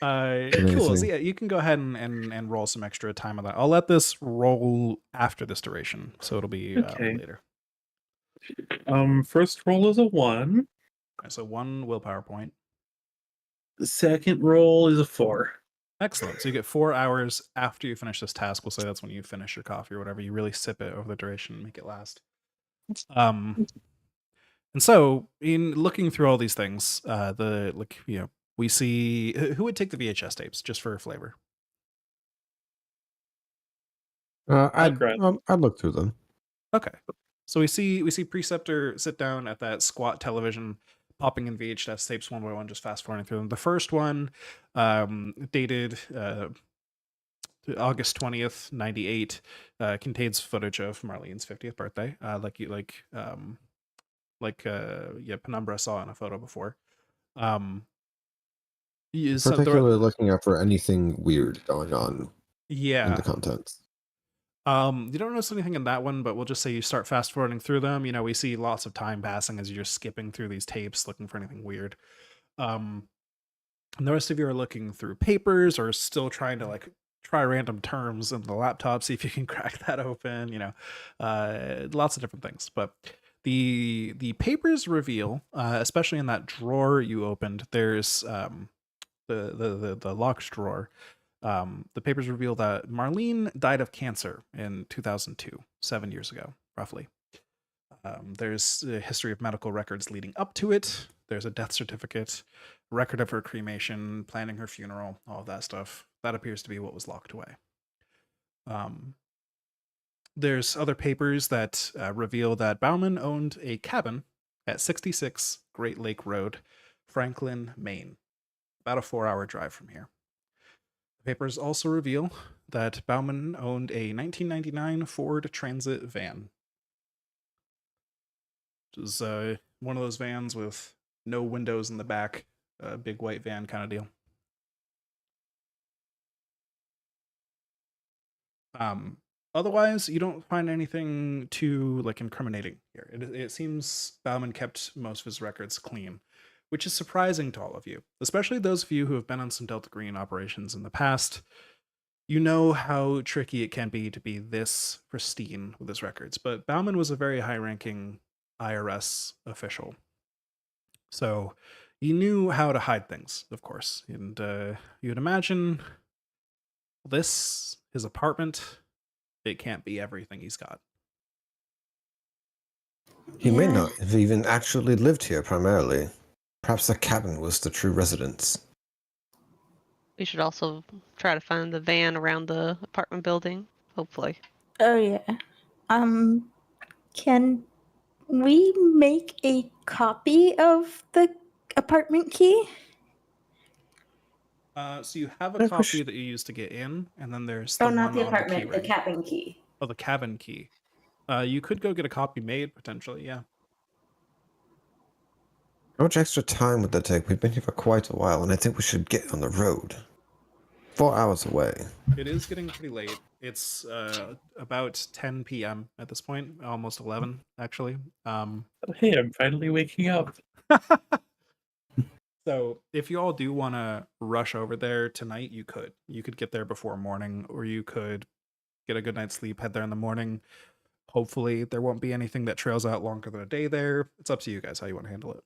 Cool. So Amazing. yeah, you can go ahead and roll some extra time on that. I'll let this roll after this duration, so it'll be Okay. later. First roll is a 1. Okay, so 1 willpower point. The second roll is a 4. Excellent. So you get 4 hours after you finish this task. We'll say that's when you finish your coffee or whatever. You really sip it over the duration and make it last. And so in looking through all these things, we see who would take the VHS tapes just for flavor. I'd look through them. Okay. So we see Preceptor sit down at that squat television, popping in VHS tapes one by one, just fast forwarding through them. The first one, dated August 20th, 98, contains footage of Marlene's 50th birthday, Penumbra saw in a photo before. Particularly looking out for anything weird going on in the contents. You don't notice anything in that one, but we'll just say you start fast forwarding through them. We see lots of time passing as you're skipping through these tapes looking for anything weird. And the rest of you are looking through papers or still trying to try random terms in the laptop, see if you can crack that open, lots of different things. But the papers reveal, especially in that drawer you opened, there's the locked drawer. The papers reveal that Marlene died of cancer in 2002, 7 years ago, roughly. There's a history of medical records leading up to it. There's a death certificate, record of her cremation, planning her funeral, all of that stuff. That appears to be what was locked away. There's other papers that reveal that Bauman owned a cabin at 66 Great Lake Road Franklin, Maine, about a 4-hour drive from here. The papers also reveal that Bauman owned a 1999 Ford Transit van. It was one of those vans with no windows in the back, a big white van kind of deal. Otherwise, you don't find anything too incriminating here. It seems Bauman kept most of his records clean, which is surprising to all of you, especially those of you who have been on some Delta Green operations in the past. You know how tricky it can be to be this pristine with his records, but Bauman was a very high-ranking IRS official. So he knew how to hide things, of course. And you'd imagine his apartment, it can't be everything he's got. He may Yeah. not have even actually lived here primarily. Perhaps the cabin was the true residence. We should also try to find the van around the apartment building, hopefully. Oh yeah. Can we make a copy of the apartment key? So you have I a copy wish- that you used to get in, and then there's the Oh, not one the on the key apartment, the ring. cabin key. Oh, the cabin key. You could go get a copy made, potentially, yeah. How much extra time would that take? We've been here for quite a while, and I think we should get on the road. 4 hours away. It is getting pretty late. It's about 10 p.m. at this point, almost 11, actually. Hey, I'm finally waking up. So if you all do want to rush over there tonight, you could. You could get there before morning, or you could get a good night's sleep, head there in the morning. Hopefully there won't be anything that trails out longer than a day there. It's up to you guys how you want to handle it.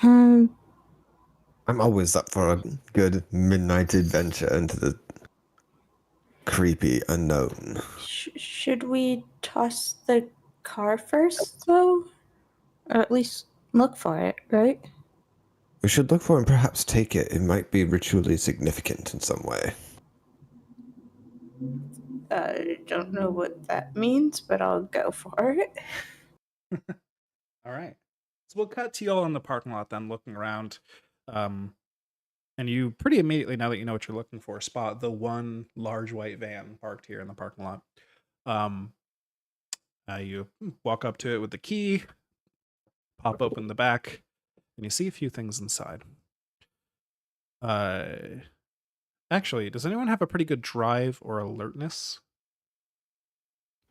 I'm always up for a good midnight adventure into the creepy unknown. Should we toss the car first, though? Or at least look for it, right? We should look for and perhaps take it. It might be ritually significant in some way. I don't know what that means, but I'll go for it. All right. So we'll cut to you all in the parking lot then, looking around. And you pretty immediately, now that you know what you're looking for, spot the one large white van parked here in the parking lot. You walk up to it with the key, pop open the back, and you see a few things inside. Actually, does anyone have a pretty good drive or alertness?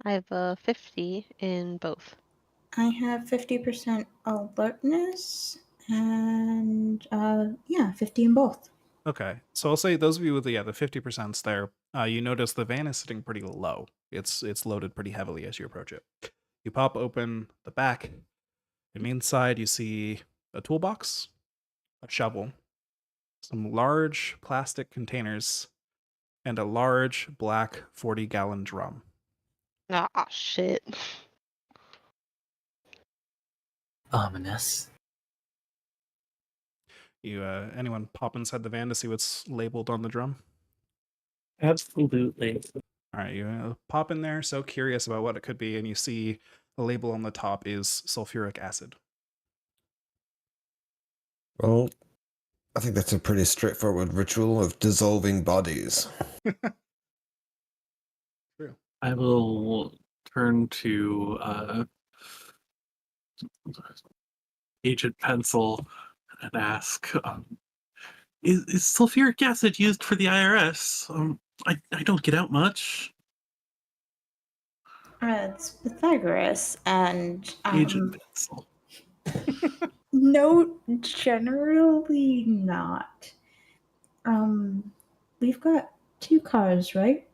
I have a 50 in both. I have 50% alertness and, 50 in both. Okay, so I'll say those of you with the 50%'s there, you notice the van is sitting pretty low. It's loaded pretty heavily as you approach it. You pop open the back, and inside you see a toolbox, a shovel, some large plastic containers, and a large black 40-gallon drum. Ah, shit. Ominous. You anyone pop inside the van to see what's labeled on the drum? Absolutely. All right, you pop in there, so curious about what it could be, and you see the label on the top is sulfuric acid. Well, I think that's a pretty straightforward ritual of dissolving bodies. True. I will turn to Agent Pencil and ask, is sulfuric acid used for the IRS? I don't get out much. It's Pythagoras, and Agent Pencil. no, generally not. We've got 2 cars, right?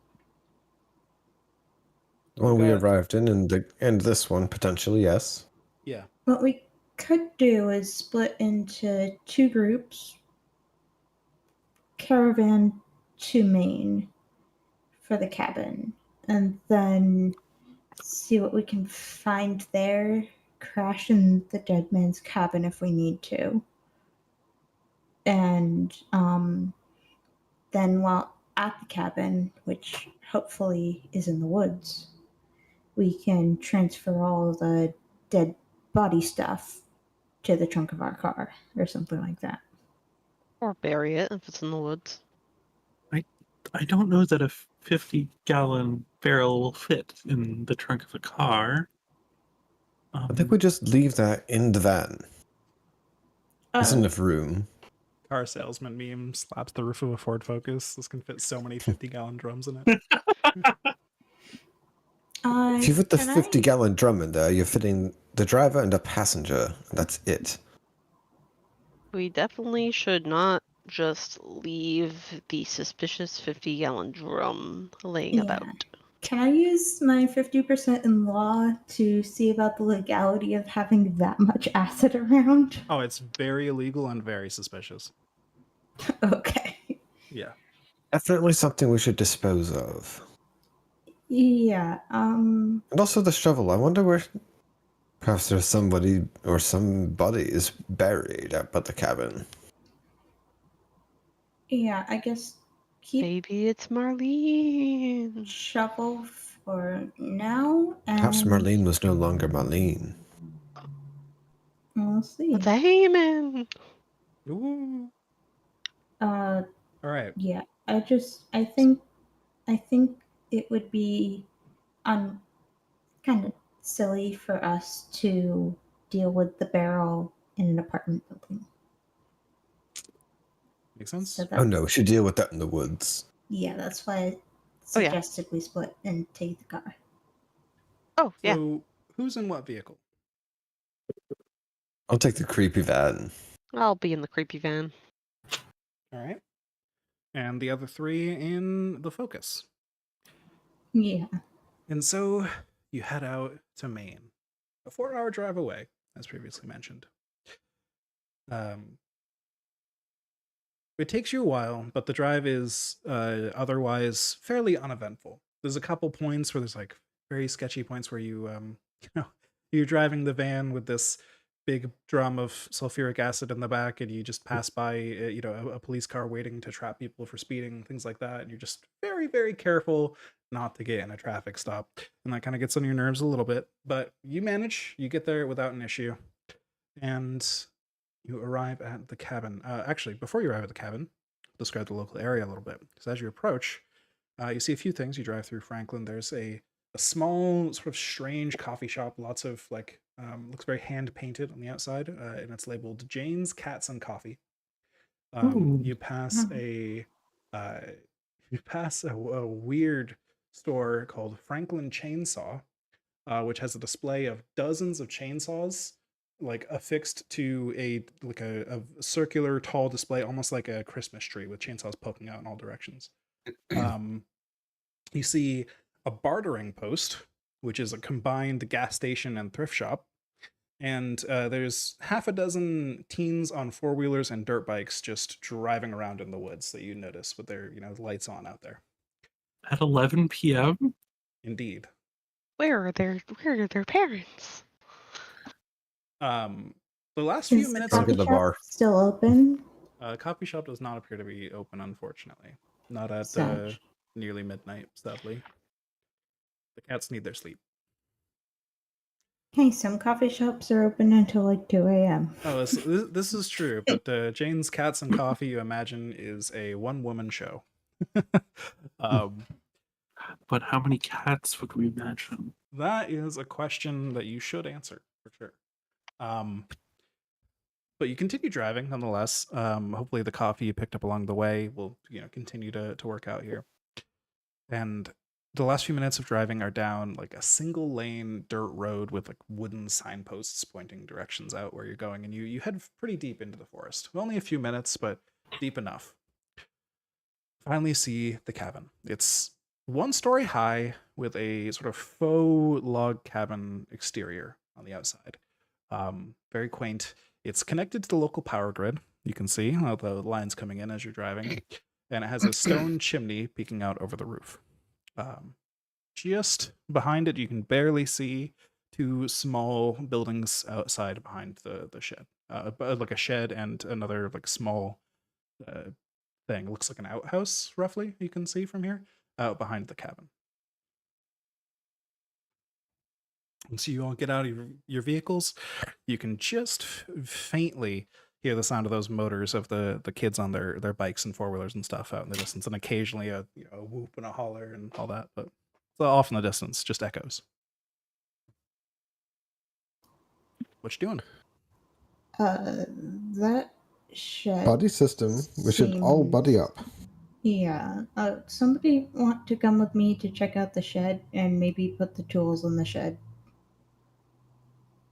The one we Got- arrived in, and this one, potentially, yes. Yeah. What we could do is split into 2 groups. Caravan to Maine for the cabin, and then see what we can find there. Crash in the dead man's cabin if we need to. And then while at the cabin, which hopefully is in the woods, we can transfer all the dead body stuff to the trunk of our car or something like that. Or bury it if it's in the woods. I don't know that a 50-gallon barrel will fit in the trunk of a car. I think we just leave that in the van. There's Uh, enough room. Car salesman meme slaps the roof of a Ford Focus. This can fit so many 50-gallon drums in it. If you put the can I- 50-gallon drum in there, you're fitting the driver and a passenger, and that's it. We definitely should not just leave the suspicious 50-gallon drum laying Yeah. about. Can I use my 50% in law to see about the legality of having that much acid around? Oh, it's very illegal and very suspicious. Okay. Yeah. Definitely something we should dispose of. Yeah. And also the shovel. I wonder where. Perhaps there's somebody or somebody is buried up at the cabin. Yeah. I guess keep Maybe it's Marlene. shovel for now, Perhaps and Marlene was no longer Marlene. we'll see. It's a Haman. Ooh. Uh, All right. yeah. I think it would be kind of silly for us to deal with the barrel in an apartment building. Makes sense. So Oh that, no, we should deal with that in the woods. yeah, that's why I Oh, yeah. suggested we split and take the car. Oh, yeah. So, who's in what vehicle? I'll take the creepy van. I'll be in the creepy van. All right. And the other three in the Focus. Yeah. And so you head out to Maine, a 4-hour drive away, as previously mentioned. It takes you a while, but the drive is otherwise fairly uneventful. There's a couple points where there's like very sketchy points where you you're driving the van with this big drum of sulfuric acid in the back, and you just pass by a police car waiting to trap people for speeding, things like that, and you're just very, very careful not to get in a traffic stop, and that kind of gets on your nerves a little bit, but you get there without an issue, and you arrive at the cabin. Actually, before you arrive at the cabin, describe the local area a little bit, because as you approach, you see a few things. You drive through Franklin. There's a small, sort of strange coffee shop. Lots of looks very hand painted on the outside, and it's labeled Jane's Cats and Coffee. You pass a weird store called Franklin Chainsaw, which has a display of dozens of chainsaws, like affixed to a circular tall display, almost like a Christmas tree with chainsaws poking out in all directions. You see a bartering post, which is a combined gas station and thrift shop. And there's half a dozen teens on 4-wheelers and dirt bikes just driving around in the woods that you notice with their lights on out there. At 11 p.m.? Indeed. Where are their parents? The last few Is the minutes Don't coffee get the shop bar. still open? Coffee shop does not appear to be open, unfortunately. Not at Such. nearly midnight, sadly. The cats need their sleep. Hey, some coffee shops are open until like 2 a.m. Oh, this is true, but Jane's Cats and Coffee, you imagine, is a one-woman show. But how many cats would we imagine? That is a question that you should answer, for sure. But you continue driving nonetheless. Hopefully the coffee you picked up along the way will continue to work out here. And the last few minutes of driving are down like a single lane dirt road with like wooden signposts pointing directions out where you're going, and you head pretty deep into the forest. Only a few minutes, but deep enough. Finally see the cabin. It's 1 story high with a sort of faux log cabin exterior on the outside. Very quaint. It's connected to the local power grid. You can see the lines coming in as you're driving, and it has a stone chimney peeking out over the roof. Just behind it, you can barely see 2 small buildings outside behind the shed, like a shed and another like small thing. It looks like an outhouse, roughly. You can see from here out behind the cabin. Once you all get out of your vehicles, you can just faintly hear the sound of those motors of the kids on their bikes and four-wheelers and stuff out in the distance, and occasionally a a whoop and a holler and all that, but it's off in the distance, just echoes. What you doing? That shed. Buddy system. We should all buddy up. Yeah. Somebody want to come with me to check out the shed and maybe put the tools in the shed?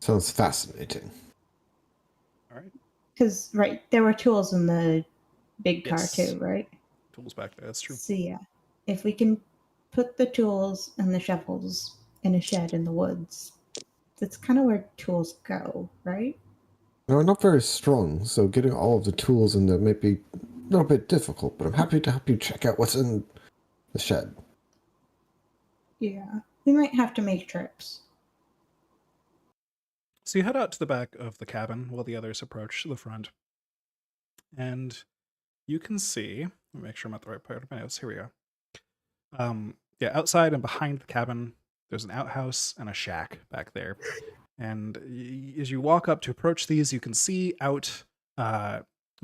Sounds fascinating. All right. Because, right, there were tools in the big car Yes. too, right? Tools back there. That's true. So, yeah. If we can put the tools and the shovels in a shed in the woods, that's kind of where tools go, right? No, we're not very strong, so getting all of the tools in there may be a little bit difficult, but I'm happy to help you check out what's in the shed. Yeah. We might have to make trips. So you head out to the back of the cabin while the others approach the front. And you can see, let me make sure I'm at the right part of my notes. Here we go. Yeah, outside and behind the cabin, there's an outhouse and a shack back there. And as you walk up to approach these, you can see out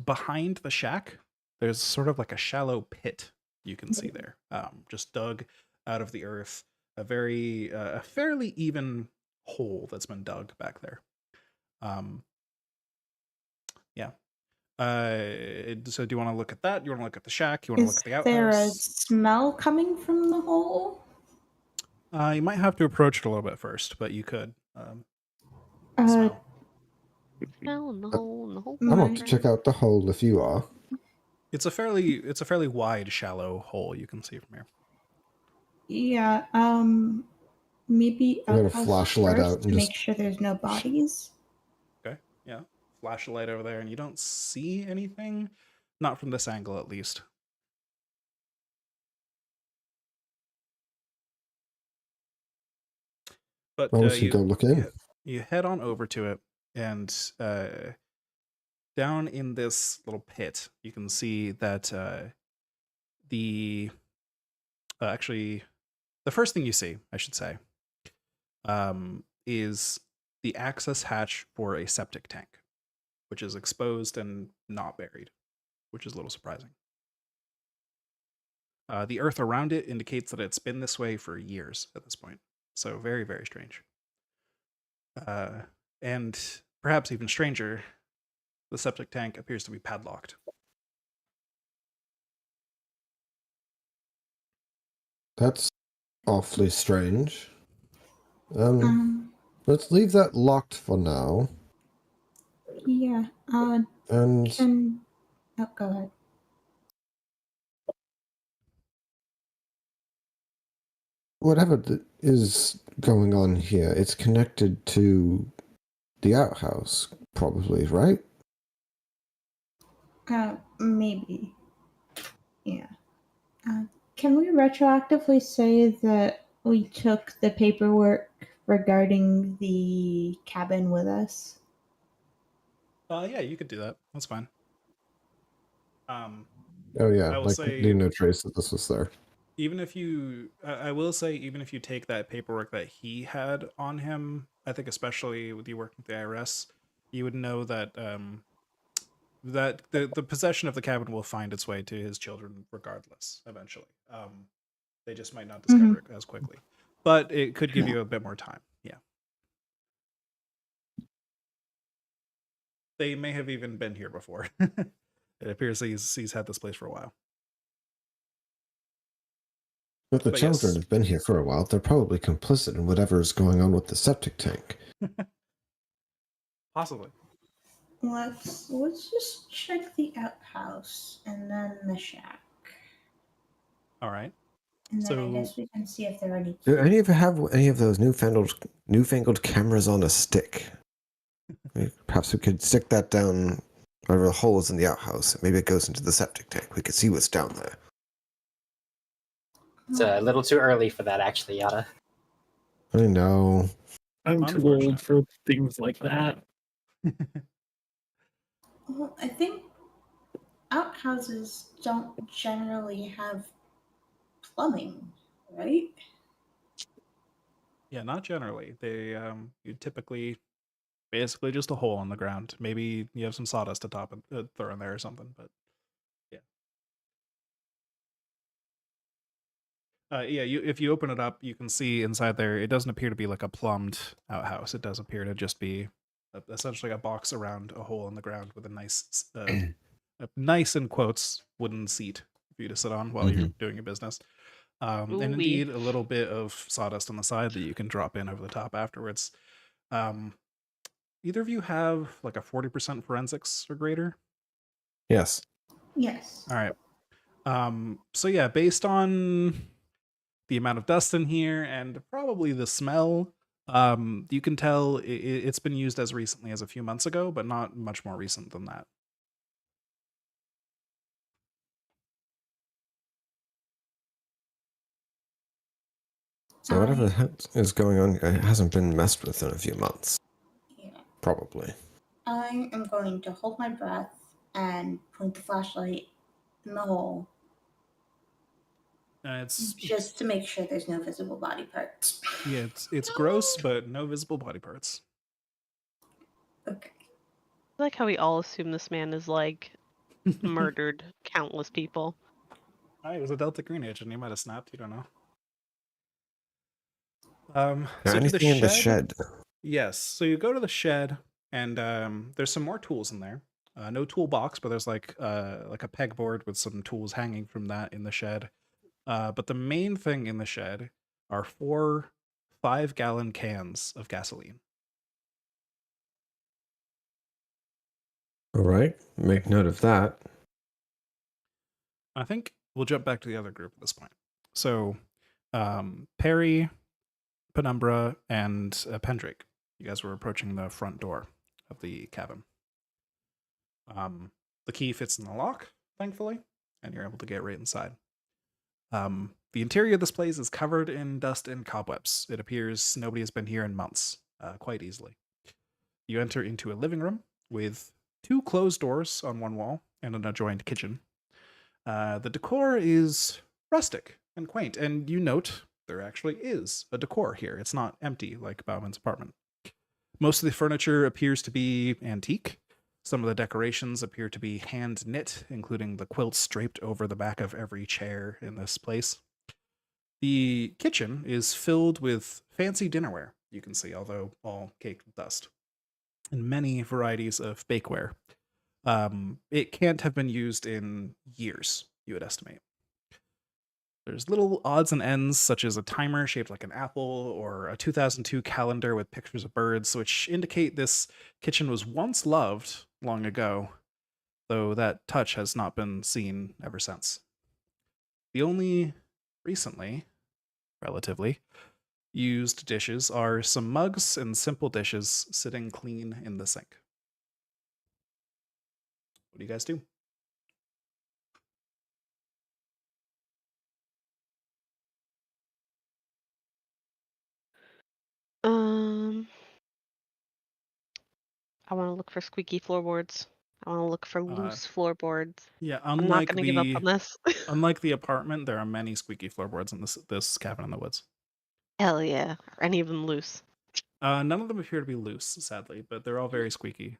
behind the shack, there's sort of like a shallow pit you can see there, just dug out of the earth. A fairly even hole that's been dug back there. Yeah. So do you want to look at that? You want to look at the shack? You want to look at the outhouse? Is there a smell coming from the hole? You might have to approach it a little bit first, but you could. Uh, Smell. No. I'm off to check out the hole if you are. It's a fairly wide, shallow hole you can see from here. Yeah, maybe I got a outhouse flashlight first out and to make just- sure there's no bodies. Okay, yeah. Flash a light over there, and you don't see anything. Not from this angle, at least. But Why don't you go look in? you head on over to it, and down in this little pit, you can see that actually, the first thing you see, I should say, is the access hatch for a septic tank, which is exposed and not buried, which is a little surprising. The earth around it indicates that it's been this way for years at this point. So very, very strange. And perhaps even stranger, the septic tank appears to be padlocked. That's awfully strange. Um, Let's leave that locked for now. yeah, And oh, go ahead. whatever is going on here, it's connected to the outhouse, probably, right? Maybe. Yeah. Can we retroactively say that we took the paperwork regarding the cabin with us? Yeah, you could do that. That's fine. Oh yeah, I will like say- leave no trace that this was there. Even if you, I will say, even if you take that paperwork that he had on him, I think especially with you working with the IRS, you would know that that the possession of the cabin will find its way to his children regardless, eventually. They just might not discover it as quickly, but it could give you a bit more time. Yeah, they may have even been here before. It appears he's had this place for a while. But the But children yes. have been here for a while. They're probably complicit in whatever is going on with the septic tank. Possibly. Let's just check the outhouse and then the shack. All right. And then So- I guess we can see if there are any. Do any of you have any of those newfangled cameras on a stick? Perhaps we could stick that down wherever the hole is in the outhouse. Maybe it goes into the septic tank. We could see what's down there. It's a little too early for that, actually, Yada. I know. I'm too Unfortunate. old for things like that. Well, I think outhouses don't generally have plumbing, right? Yeah, not generally. They you typically basically just a hole in the ground. Maybe you have some sawdust to top and throw in there or something, but yeah. Yeah, if you open it up, you can see inside there. It doesn't appear to be like a plumbed outhouse. It does appear to just be essentially a box around a hole in the ground with a nice in quotes wooden seat for you to sit on while you're doing your business. And Ooh-wee. indeed, a little bit of sawdust on the side that you can drop in over the top afterwards. Either of you have like a 40% forensics or greater? Yes. Yes. All right. So yeah, based on the amount of dust in here and probably the smell, you can tell it's been used as recently as a few months ago, but not much more recent than that. So whatever the heck is going on, it hasn't been messed with in a few months. Yeah. Probably. I am going to hold my breath and point the flashlight in the hole It's just to make sure there's no visible body parts. yeah, it's gross, but no visible body parts. Okay. I like how we all assume this man is like murdered countless people. It was a Delta Green agent. He might have snapped. You don't know. Now, So to the anything in the shed. shed? Yes. So you go to the shed, and there's some more tools in there. No toolbox, but there's like a pegboard with some tools hanging from that in the shed. But the main thing in the shed are 4 5-gallon cans of gasoline. All right. Make note of that. I think we'll jump back to the other group at this point. So, Perry, Penumbra, and Pendrake, you guys were approaching the front door of the cabin. The key fits in the lock, thankfully, and you're able to get right inside. The interior of this place is covered in dust and cobwebs. It appears nobody has been here in months, quite easily. You enter into a living room with 2 closed doors on one wall and an adjoined kitchen. The decor is rustic and quaint, and you note there actually is a decor here. It's not empty like Bauman's apartment. Most of the furniture appears to be antique. Some of the decorations appear to be hand knit, including the quilts draped over the back of every chair in this place. The kitchen is filled with fancy dinnerware, you can see, although all caked with dust, and many varieties of bakeware. It can't have been used in years, you would estimate. There's little odds and ends, such as a timer shaped like an apple or a 2002 calendar with pictures of birds, which indicate this kitchen was once loved long ago, though that touch has not been seen ever since. The only recently, relatively, used dishes are some mugs and simple dishes sitting clean in the sink. What do you guys do? I want to look for squeaky floorboards. I want to look for loose floorboards. Yeah, I'm not going to give up on this. unlike the apartment, there are many squeaky floorboards in this cabin in the woods. Hell yeah. Are any of them loose? None of them appear to be loose, sadly, but they're all very squeaky.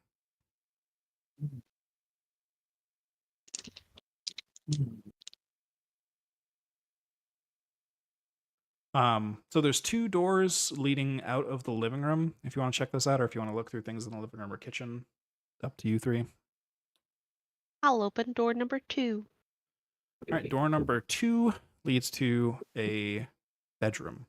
So there's 2 doors leading out of the living room. If you want to check this out, or if you want to look through things in the living room or kitchen, up to you 3. I'll open door number 2. All right, door number 2 leads to a bedroom.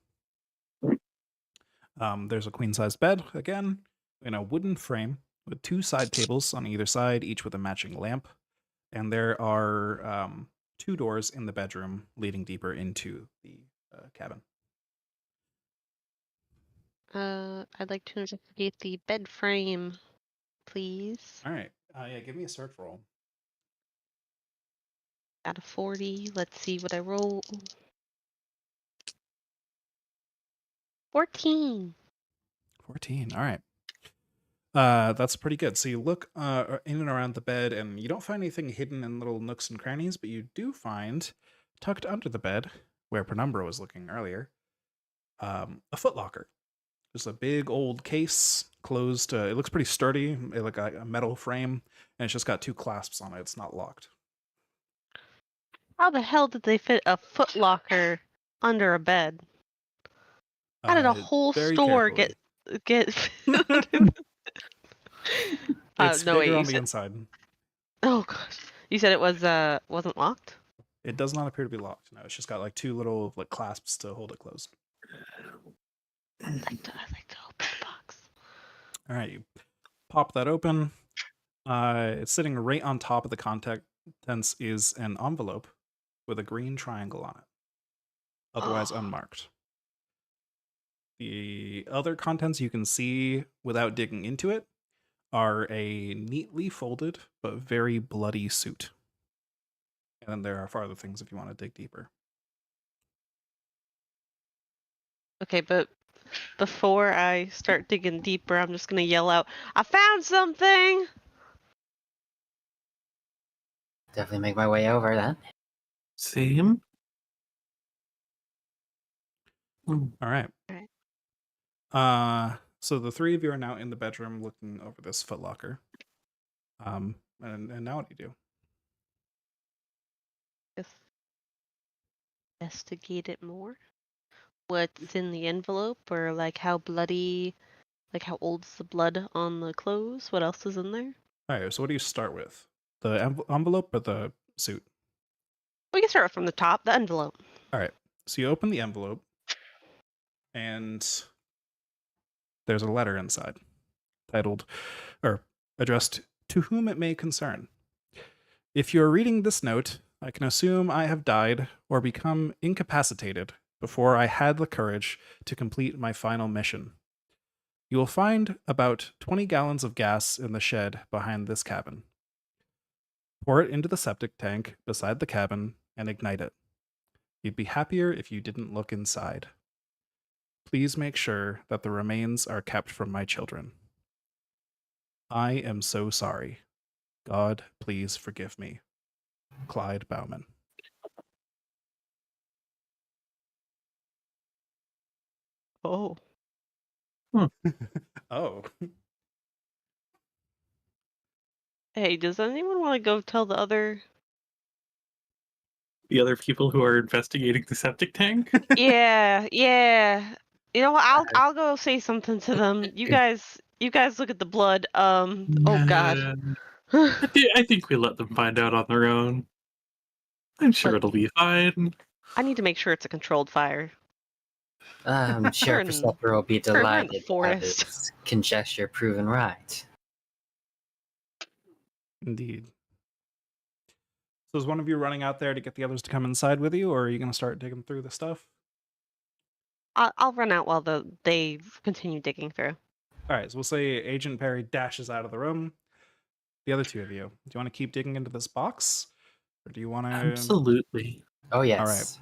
There's a queen-sized bed, again, in a wooden frame with 2 side tables on either side, each with a matching lamp. And there are 2 doors in the bedroom leading deeper into the cabin. I'd like to investigate the bed frame, please. All right. Yeah, give me a search roll. Out of 40. Let's see what I roll. 14. 14. All right. That's pretty good. So you look in and around the bed, and you don't find anything hidden in little nooks and crannies, but you do find tucked under the bed, where Penumbra was looking earlier, a footlocker. Just a big old case, closed. It looks pretty sturdy, like a metal frame, and it's just got 2 clasps on it. It's not locked. How the hell did they fit a footlocker under a bed? How did a whole Very store carefully. get? It's No, wait, bigger you on the said. inside. Oh gosh, you said it wasn't locked. It does not appear to be locked. No, it's just got like 2 little like clasps to hold it closed. I'd like to open the box. All right, you pop that open. It's sitting right on top of the contents is an envelope with a green triangle on it, otherwise unmarked. The other contents you can see without digging into it are a neatly folded but very bloody suit. And then there are farther things if you want to dig deeper. Okay, but before I start digging deeper, I'm just gonna yell out, "I found something!" Definitely make my way over then. Same. All right. Alright. So the 3 of you are now in the bedroom looking over this footlocker. And now what do you do? Just investigate it more. What's in the envelope, or like how bloody, like how old's the blood on the clothes? What else is in there? All right, so what do you start with? The envelope or the suit? We can start from the top, the envelope. All right, so you open the envelope, and there's a letter inside, titled, or addressed, "To whom it may concern. If you are reading this note, I can assume I have died or become incapacitated before I had the courage to complete my final mission. You will find about 20 gallons of gas in the shed behind this cabin. Pour it into the septic tank beside the cabin and ignite it. You'd be happier if you didn't look inside. Please make sure that the remains are kept from my children. I am so sorry. God, please forgive me. Clyde Bauman." Oh. Oh. Hey, does anyone want to go tell the other? The other people who are investigating the septic tank. Yeah. You know what? I'll go say something to them. You guys look at the blood. Oh God. I think we let them find out on their own. I'm sure it'll be fine. I need to make sure it's a controlled fire. Sheriff We're in- Preceptor will be we're in the delighted to have forest. his conjecture proven right. Indeed. So is one of you running out there to get the others to come inside with you, or are you going to start digging through the stuff? I'll run out while they continue digging through. All right, so we'll say Agent Perry dashes out of the room. The other 2 of you, do you want to keep digging into this box, or do you want to? Absolutely. Oh yes. All right.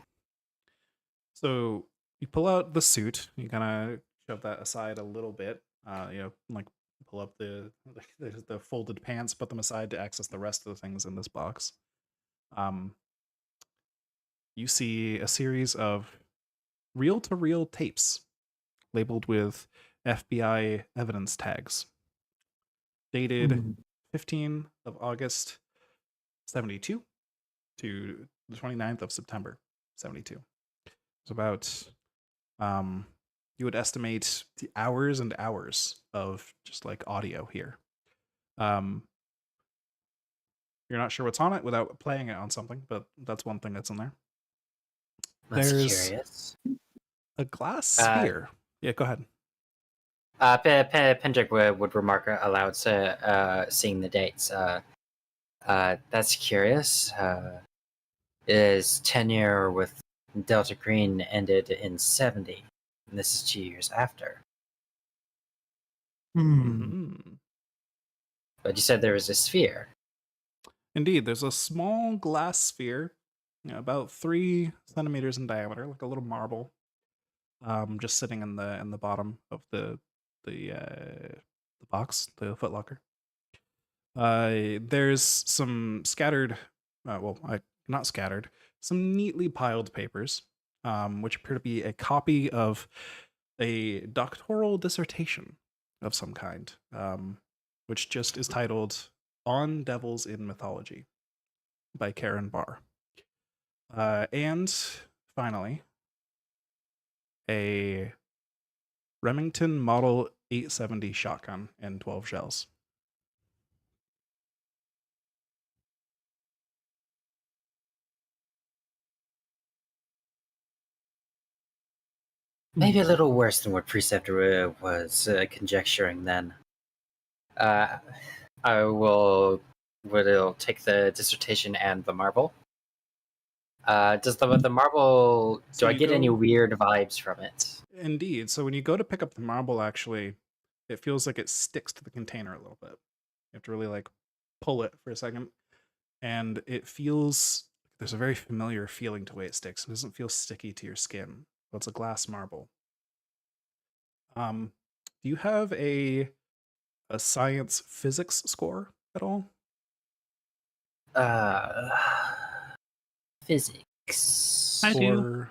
So you pull out the suit. You kind of shove that aside a little bit. Like pull up the folded pants, put them aside to access the rest of the things in this box. You see a series of reel-to-reel tapes labeled with FBI evidence tags, dated 15 of August 72 to the 29th of September 72. It's about you would estimate the hours and hours of just like audio here. You're not sure what's on it without playing it on something, but that's one thing that's in there. That's There's curious. a glass sphere. Yeah, go ahead. Pendrick would remark aloud, seeing the dates. That's curious. His tenure with Delta Green ended in 70, and this is 2 years after. Mhm. But you said there was a sphere. Indeed, there's a small glass sphere, about 3 centimeters in diameter, like a little marble, just sitting in the bottom of the box, the footlocker. There's some scattered, not scattered, some neatly piled papers. which appear to be a copy of a doctoral dissertation of some kind, which just is titled On Devils in Mythology by Karen Barr. And finally, a Remington Model 870 shotgun and 12 shells. Maybe a little worse than what Preceptor was conjecturing then. I will take the dissertation and the marble. Does the marble, So do I you get any go- weird vibes from it? Indeed. So when you go to pick up the marble, actually, it feels like it sticks to the container a little bit. You have to really like pull it for a second. And it feels, there's a very familiar feeling to the way it sticks. It doesn't feel sticky to your skin. But it's a glass marble. Do you have a science physics score at all? Physics. I do. Or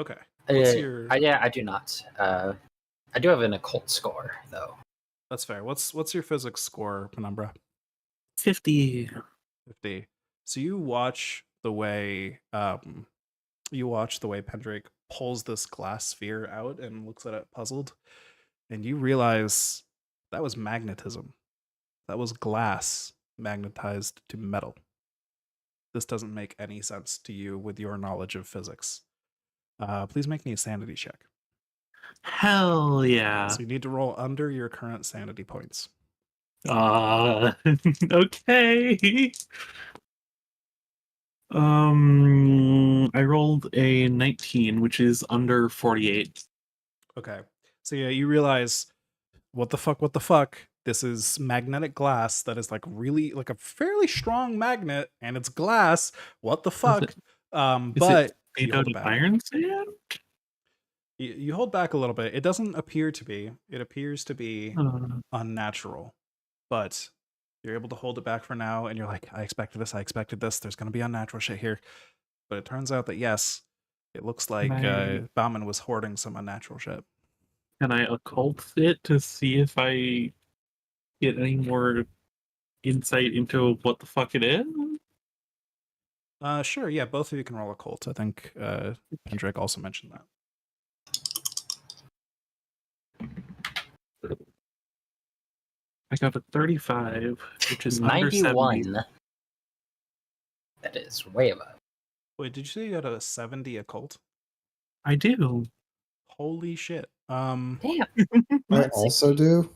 okay. What's your I do not. I do have an occult score though. That's fair. What's your physics score, Penumbra? 50. 50. So you watch the way Pendrake pulls this glass sphere out and looks at it puzzled, and you realize that was magnetism. That was glass magnetized to metal. This doesn't make any sense to you with your knowledge of physics. Please make me a sanity check. Hell yeah. So you need to roll under your current sanity points. Okay. I rolled a 19, which is under 48. Okay. So yeah, you realize what the fuck? This is magnetic glass that is like really like a fairly strong magnet, and it's glass. What the fuck? Is But it you made hold out it of back. iron sand? You hold back a little bit. It doesn't appear to be. It appears to be unnatural, but you're able to hold it back for now, and you're like, I expected this. There's going to be unnatural shit here. But it turns out that yes, it looks like Right. Bauman was hoarding some unnatural shit. Can I occult it to see if I get any more insight into what the fuck it is? Sure, yeah, both of you can roll a cult. I think Pendrake also mentioned that. I got a 35, which is under 70. 91. That is way above. Wait, did you say you had a 70 occult? I do. Holy shit. Damn. I also do.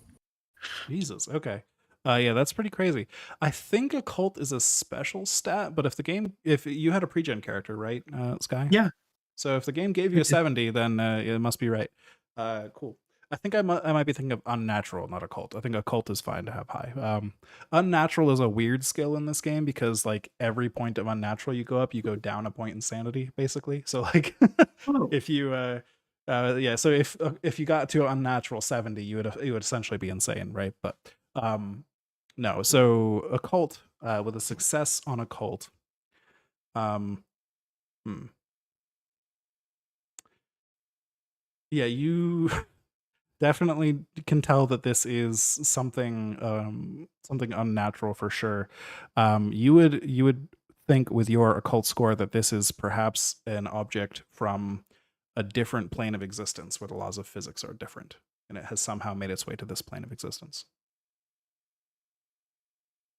Jesus, okay. Yeah, that's pretty crazy. I think occult is a special stat, but if you had a pregen character, right, Sky? Yeah. So if the game gave you a 70, then it must be right. Cool. I think I might be thinking of unnatural, not occult. I think occult is fine to have high. Unnatural is a weird skill in this game because like every point of unnatural you go up, you go down a point in sanity, basically. So like Oh. if you yeah, so if you got to unnatural 70, you would essentially be insane, right? But no, so occult with a success on occult. Yeah, you definitely can tell that this is something something unnatural for sure. You would think with your occult score that this is perhaps an object from a different plane of existence where the laws of physics are different, and it has somehow made its way to this plane of existence.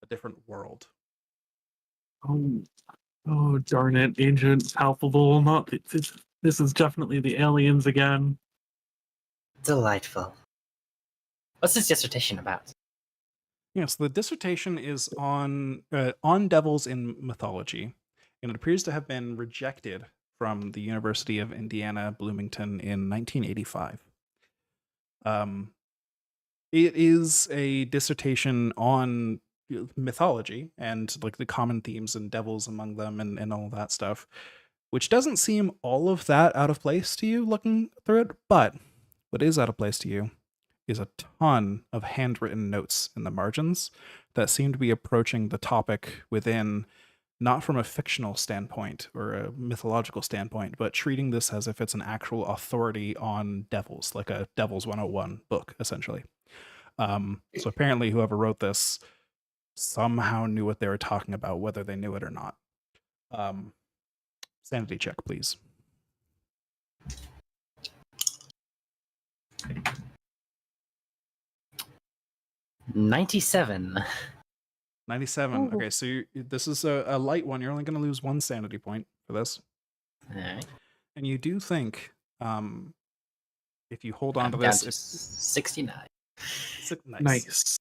A different world. Oh, darn it, ancient, palpable. Not this is definitely the aliens again. Delightful. What's this dissertation about? Yeah, so the dissertation is on devils in mythology, and it appears to have been rejected from the University of Indiana Bloomington in 1985. It is a dissertation on mythology and like the common themes and devils among them and all that stuff, which doesn't seem all of that out of place to you looking through it, but what is out of place to you is a ton of handwritten notes in the margins that seem to be approaching the topic within not from a fictional standpoint or a mythological standpoint, but treating this as if it's an actual authority on devils, like a Devils 101 book, essentially. So apparently, whoever wrote this somehow knew what they were talking about, whether they knew it or not. Sanity check, please. 97. 97. Ooh. Okay, so this is a light one. You're only going to lose 1 sanity point for this. All right. And you do think, if you hold on I'm to down this, to 69. Nice.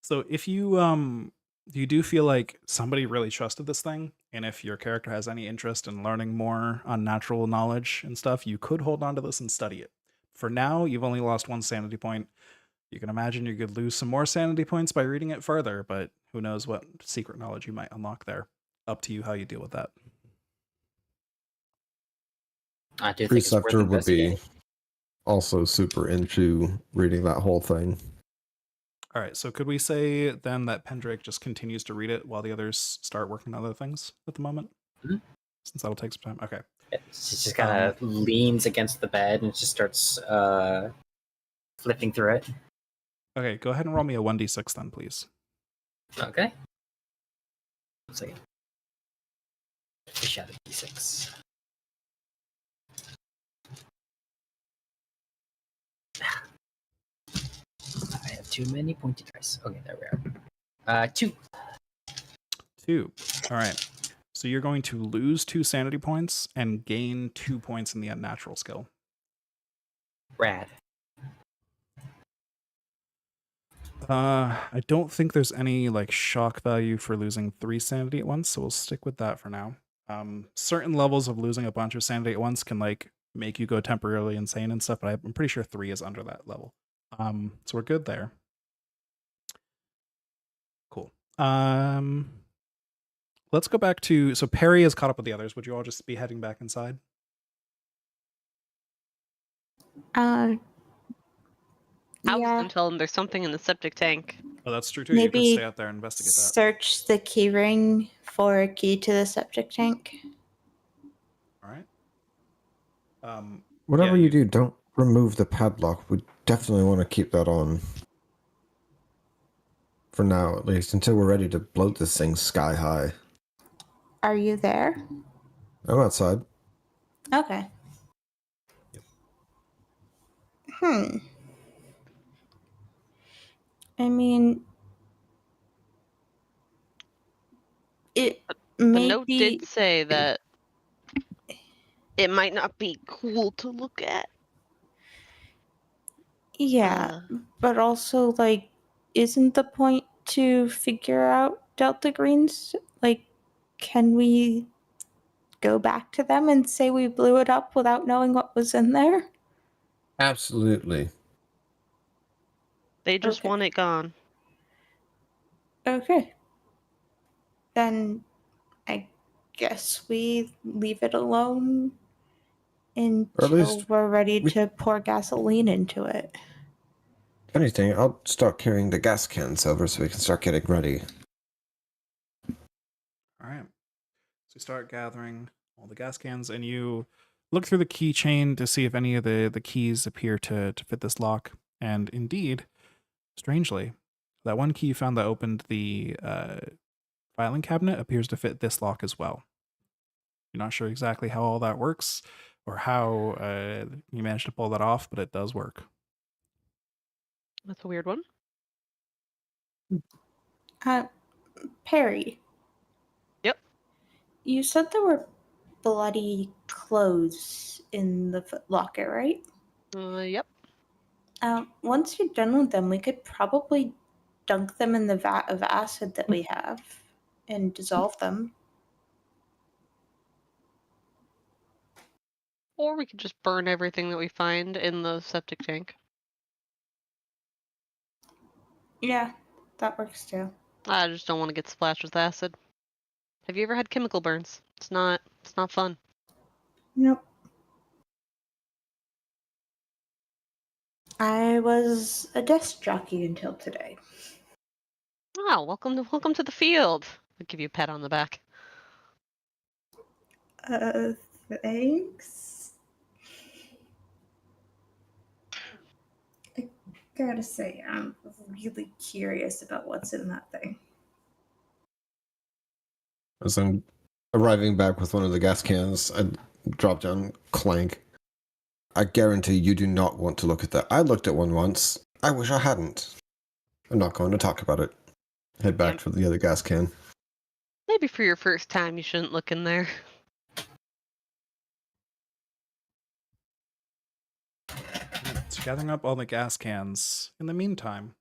So if you you do feel like somebody really trusted this thing, and if your character has any interest in learning more unnatural knowledge and stuff, you could hold on to this and study it. For now, you've only lost 1 sanity point. You can imagine you could lose some more sanity points by reading it further, but who knows what secret knowledge you might unlock there. Up to you how you deal with that. I do think it's worth Preceptor would be investigating. also super into reading that whole thing. All right, so could we say then that Pendrake just continues to read it while the others start working on other things at the moment? Mhm. Since that'll take some time. Okay. She just kind of leans against the bed and just starts flipping through it. Okay, go ahead and roll me a 1d6 then, please. Okay. 1 second. Fish out of D6. I have too many pointy dice. Okay, there we are. 2. 2. All right. So you're going to lose 2 sanity points and gain 2 points in the unnatural skill. Rad. I don't think there's any like shock value for losing 3 sanity at once, so we'll stick with that for now. Certain levels of losing a bunch of sanity at once can like make you go temporarily insane and stuff, but I'm pretty sure 3 is under that level. So we're good there. Cool. Let's go back to, so Perry is caught up with the others. Would you all just be heading back inside? I was Yeah, gonna tell them there's something in the septic tank. Oh, that's true too. You can Maybe stay out there and investigate that. search the key ring for a key to the septic tank. All right. Whatever yeah, you do, don't remove the padlock. We definitely want to keep that on. For now, at least, until we're ready to bloat this thing sky high. Are you there? I'm outside. Okay. Yep. I mean, it The may note be. did say that it might not be cool to look at. Yeah, but also, like, isn't the point to figure out Delta Greens? Like, can we go back to them and say we blew it up without knowing what was in there? Absolutely. They just Okay. want it gone. Okay. Then I guess we leave it alone until least we're ready we- to pour gasoline into it. If anything, I'll start carrying the gas cans over so we can start getting ready. All right. So you start gathering all the gas cans, and you look through the keychain to see if any of the keys appear to fit this lock. And indeed, strangely, that one key you found that opened the filing cabinet appears to fit this lock as well. You're not sure exactly how all that works or how you managed to pull that off, but it does work. That's a weird one. Perry. Yep. You said there were bloody clothes in the foot locker, right? Yep. Once you're done with them, we could probably dunk them in the vat of acid that we have and dissolve them. Or we could just burn everything that we find in the septic tank. Yeah, that works too. I just don't want to get splashed with acid. Have you ever had chemical burns? It's not fun. Nope. I was a desk jockey until today. Oh, welcome to the field. I'll give you a pat on the back. Thanks. I gotta say, I'm really curious about what's in that thing. As I'm arriving back with one of the gas cans, I drop down clank. I guarantee you do not want to look at that. I looked at one once. I wish I hadn't. I'm not going to talk about it. Head back Yeah. to the other gas can. Maybe for your first time, you shouldn't look in there. So gathering up all the gas cans. In the meantime,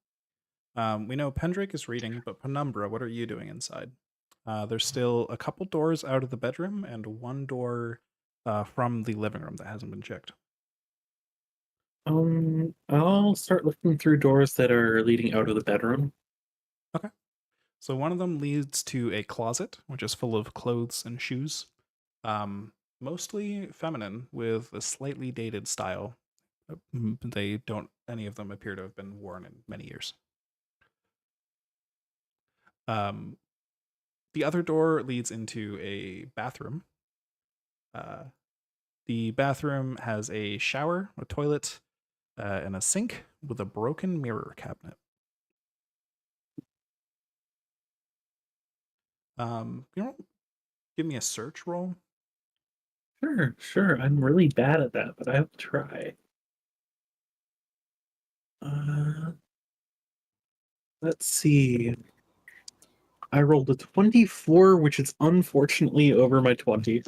we know Pendrake is reading, but Penumbra, what are you doing inside? There's still a couple doors out of the bedroom and one door from the living room that hasn't been checked. I'll start looking through doors that are leading out of the bedroom. Okay. So one of them leads to a closet, which is full of clothes and shoes. Mostly feminine with a slightly dated style. They don't, any of them appear to have been worn in many years. The other door leads into a bathroom. The bathroom has a shower, a toilet, and a sink with a broken mirror cabinet. You know, give me a search roll. Sure. I'm really bad at that, but I'll try. Let's see. I rolled a 24, which is unfortunately over my 20.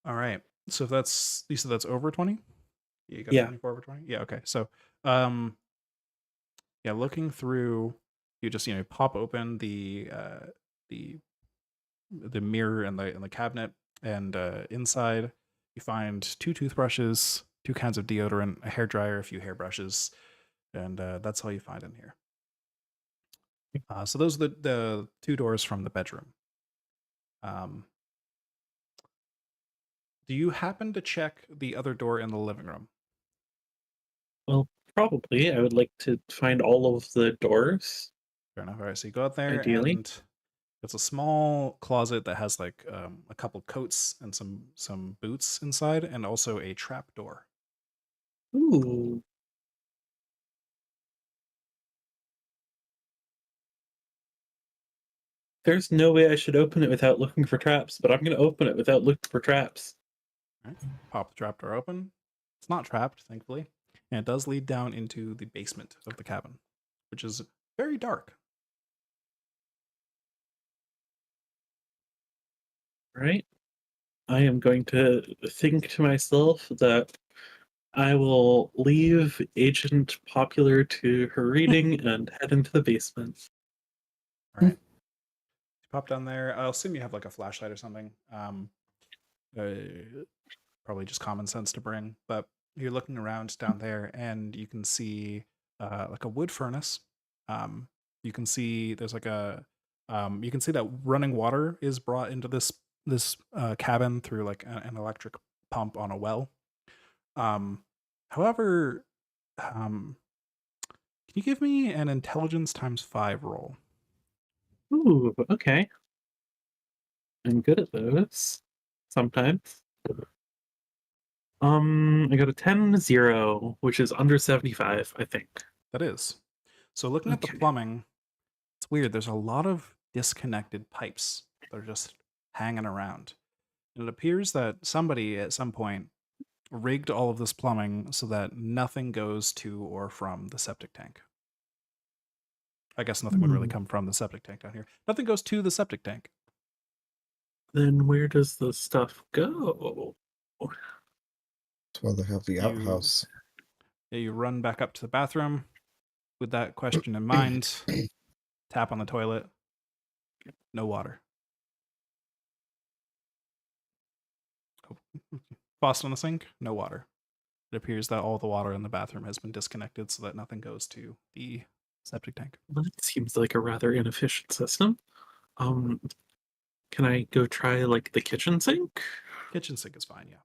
All right. So if that's, you said that's over 20? You got Yeah. 24 over 20? Yeah, okay. So yeah, looking through, you just, pop open the mirror and the cabinet, and inside you find 2 toothbrushes, 2 cans of deodorant, a hairdryer, a few hairbrushes, and that's all you find in here. So those are the 2 doors from the bedroom. Do you happen to check the other door in the living room? Well, probably. I would like to find all of the doors. Fair enough. All right, so you go out there, Ideally. and it's a small closet that has like a couple coats and some boots inside, and also a trap door. Ooh. There's no way I should open it without looking for traps, but I'm going to open it without looking for traps. All right, pop the trap door open. It's not trapped, thankfully, and it does lead down into the basement of the cabin, which is very dark. Right? I am going to think to myself that I will leave Agent Popular to her reading and head into the basement. All right, you pop down there. I'll assume you have like a flashlight or something. Probably just common sense to bring, but you're looking around down there, and you can see like a wood furnace. You can see there's like you can see that running water is brought into this cabin through like an electric pump on a well. However, can you give me an intelligence ×5 roll? Ooh, okay. I'm good at those. Sometimes. I got a 10-0, which is under 75, I think. That is. So looking at the Okay. plumbing, it's weird. There's a lot of disconnected pipes that are just hanging around. And it appears that somebody at some point rigged all of this plumbing so that nothing goes to or from the septic tank. I guess nothing would really come from the septic tank down here. Nothing goes to the septic tank. Then where does the stuff go? That's why they have the outhouse. You run back up to the bathroom with that question in mind. Tap on the toilet. No water. Faucet on the sink. No water. It appears that all the water in the bathroom has been disconnected so that nothing goes to the septic tank. Well, that seems like a rather inefficient system. Can I go try like the kitchen sink? Kitchen sink is fine, yeah.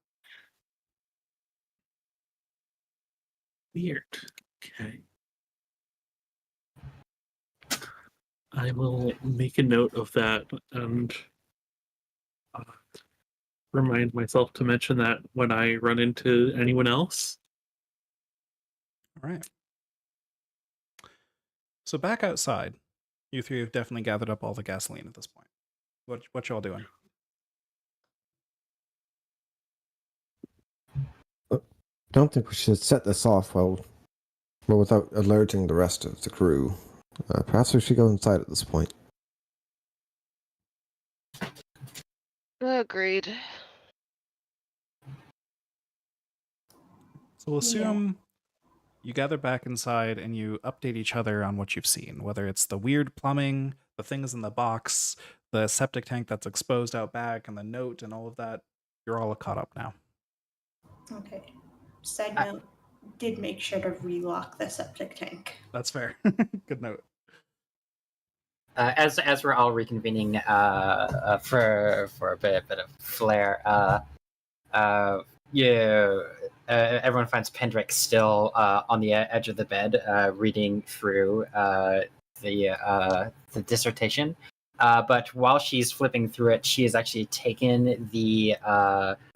Weird. Okay. I will make a note of that and uh, remind myself to mention that when I run into anyone else. All right. So back outside, you three have definitely gathered up all the gasoline at this point. What y'all doing? Don't think we should set this off well without alerting the rest of the crew. Perhaps we should go inside at this point. Agreed. So we'll assume you gather back inside and you update each other on what you've seen, whether it's the weird plumbing, the things in the box, the septic tank that's exposed out back, and the note and all of that. You're all caught up now. Okay. Side note, did make sure to relock the septic tank. That's fair. Good note. As we're all reconvening for a bit of flair, everyone finds Pendrick still on the edge of the bed, reading through the dissertation. But while she's flipping through it, she has actually taken the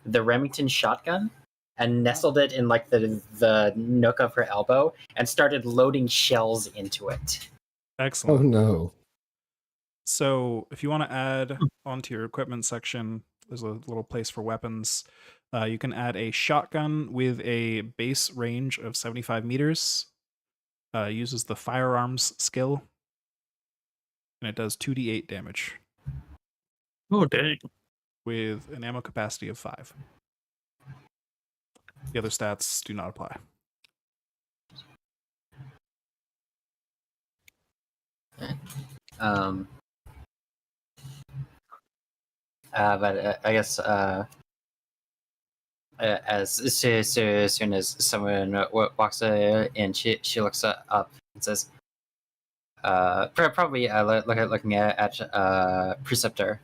Remington shotgun and nestled it in like the nook of her elbow and started loading shells into it. Excellent. Oh no. So if you want to add onto your equipment section, there's a little place for weapons. You can add a shotgun with a base range of 75 meters. Uses the firearms skill. And it does 2d8 damage. Oh, dang. With an ammo capacity of 5. The other stats do not apply. But I guess as soon as someone walks in, she looks up and says, probably looking at Preceptor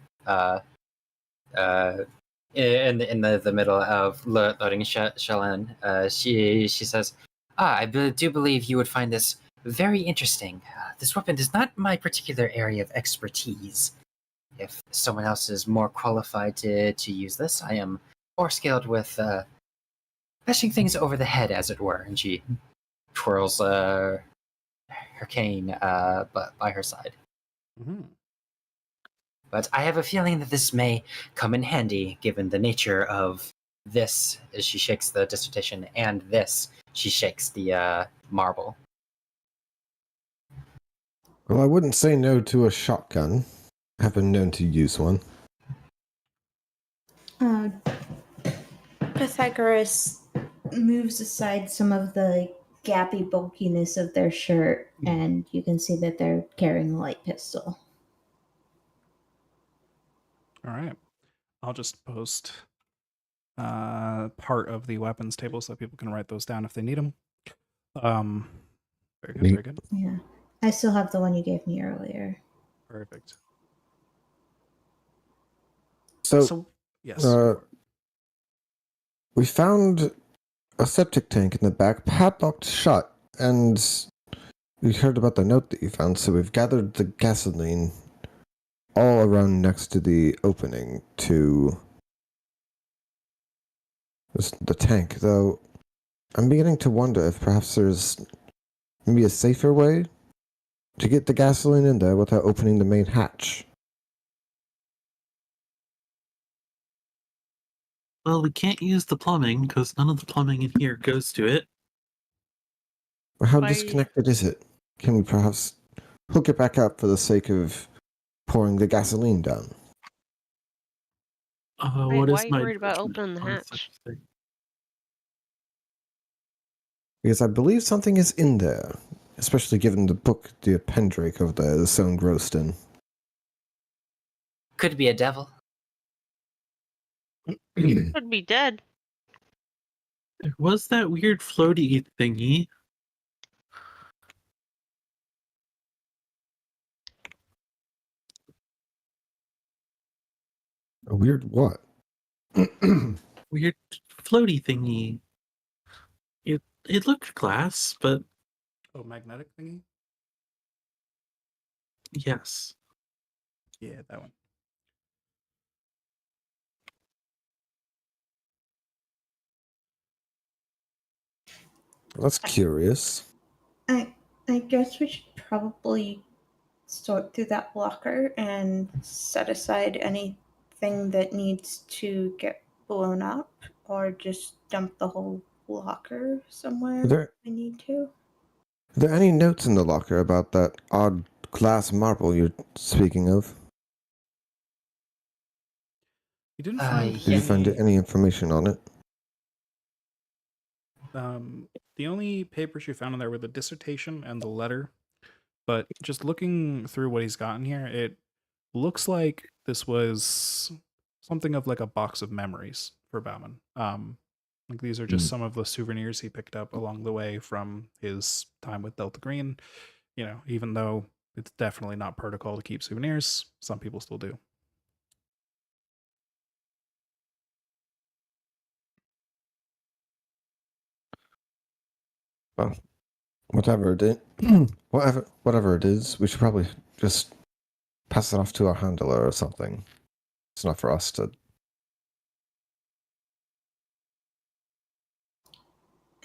in the middle of loading Shellen. She says, I do believe you would find this very interesting. This weapon is not my particular area of expertise. If someone else is more qualified to use this, I am more skilled with bashing things over the head, as it were. And she twirls her cane by her side. Mm-hmm. But I have a feeling that this may come in handy, given the nature of this, as she shakes the dissertation, and this, she shakes the marble. Well, I wouldn't say no to a shotgun. I have been known to use one. Pythagoras moves aside some of the gappy bulkiness of their shirt, and you can see that they're carrying a light pistol. All right. I'll just post part of the weapons table so people can write those down if they need them. Very good, very good. Yeah. I still have the one you gave me earlier. Perfect. So yes. We found a septic tank in the back, padlocked shut, and we heard about the note that you found, so we've gathered the gasoline all around next to the opening to the tank, though I'm beginning to wonder if perhaps there's maybe a safer way to get the gasoline in there without opening the main hatch. Well, we can't use the plumbing because none of the plumbing in here goes to it. How disconnected is it? Can we perhaps hook it back up for the sake of pouring the gasoline down? What why is are you my worried about judgment opening the on hatch? such a thing? Because I believe something is in there, especially given the book the Pendrake over there is so engrossed in. Could be a devil. Could be dead. There was that weird floaty thingy. A weird what? Weird floaty thingy. It looked glass, but Oh, magnetic thingy? Yes. Yeah, that one. That's curious. I guess we should probably sort through that locker and set aside anything that needs to get blown up, or just dump the whole locker somewhere Are there, we need to. are there any notes in the locker about that odd glass marble you're speaking of? You didn't find Did you find any. any information on it? The only papers you found in there were the dissertation and the letter. But just looking through what he's gotten here, it looks like this was something of like a box of memories for Bauman. Like these are just some of the souvenirs he picked up along the way from his time with Delta Green. You know, even though it's definitely not protocol to keep souvenirs, some people still do. Well, whatever it is, whatever it is, we should probably just pass it off to our handler or something. It's not for us to.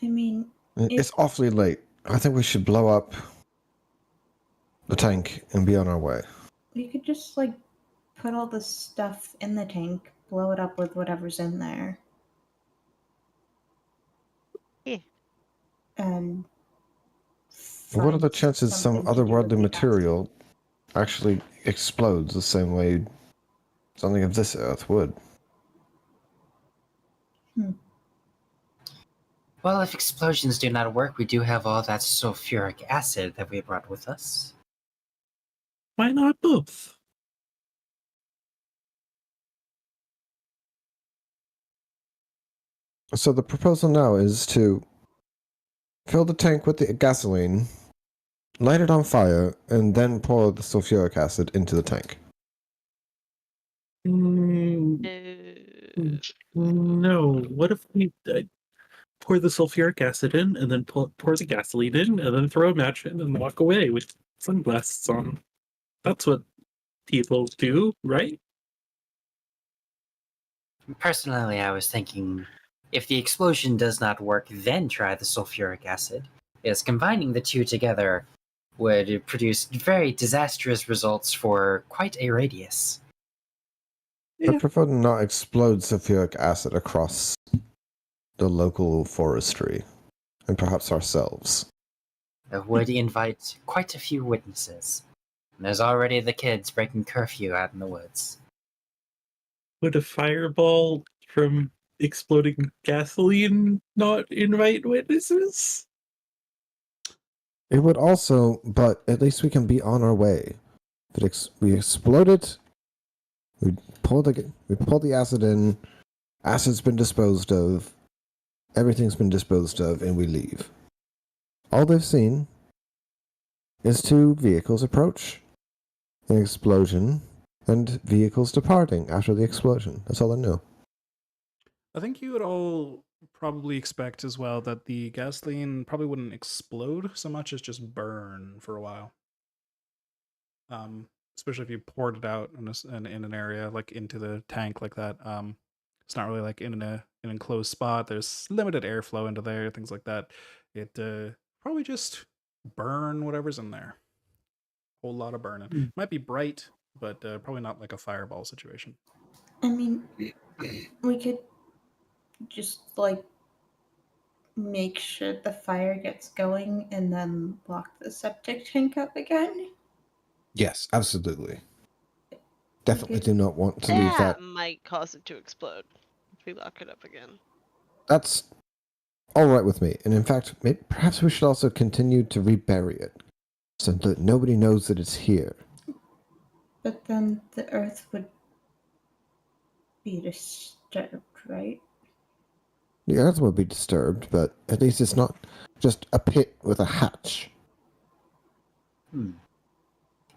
I mean, It's awfully late. I think we should blow up the tank and be on our way. we could just like put all the stuff in the tank, blow it up with whatever's in there, Yeah. and What are the find chances some something to do with otherworldly the material actually explodes the same way something of this earth would? Well, if explosions do not work, we do have all that sulfuric acid that we brought with us. Why not both? So the proposal now is to fill the tank with the gasoline, light it on fire, and then pour the sulfuric acid into the tank. No. What if we pour the sulfuric acid in, and then pour the gasoline in, and then throw a match in and walk away with sunglasses on? That's what people do, right? Personally, I was thinking if the explosion does not work, then try the sulfuric acid, as combining the two together would produce very disastrous results for quite a radius. I prefer to not explode sulfuric acid across the local forestry, and perhaps ourselves. It would invite quite a few witnesses. And there's already the kids breaking curfew out in the woods. Would a fireball from exploding gasoline not invite witnesses? It would also, but at least we can be on our way. If we explode it, we pull the acid in, acid's been disposed of, everything's been disposed of, and we leave. All they've seen is two vehicles approach, an explosion, and vehicles departing after the explosion. That's all they know. I think you would all probably expect as well that the gasoline probably wouldn't explode so much as just burn for a while. Especially if you poured it out in an area like into the tank like that. It's not really like in an enclosed spot. There's limited airflow into there, things like that. It probably just burn whatever's in there. Whole lot of burning. Might be bright, but probably not like a fireball situation. I mean, we could just like make sure the fire gets going and then lock the septic tank up again. Yes, absolutely. Definitely do not want to leave That that. might cause it to explode if we lock it up again. That's all right with me. And in fact, perhaps we should also continue to rebury it, so that nobody knows that it's here. But then the earth would be disturbed, right? The earth will be disturbed, but at least it's not just a pit with a hatch.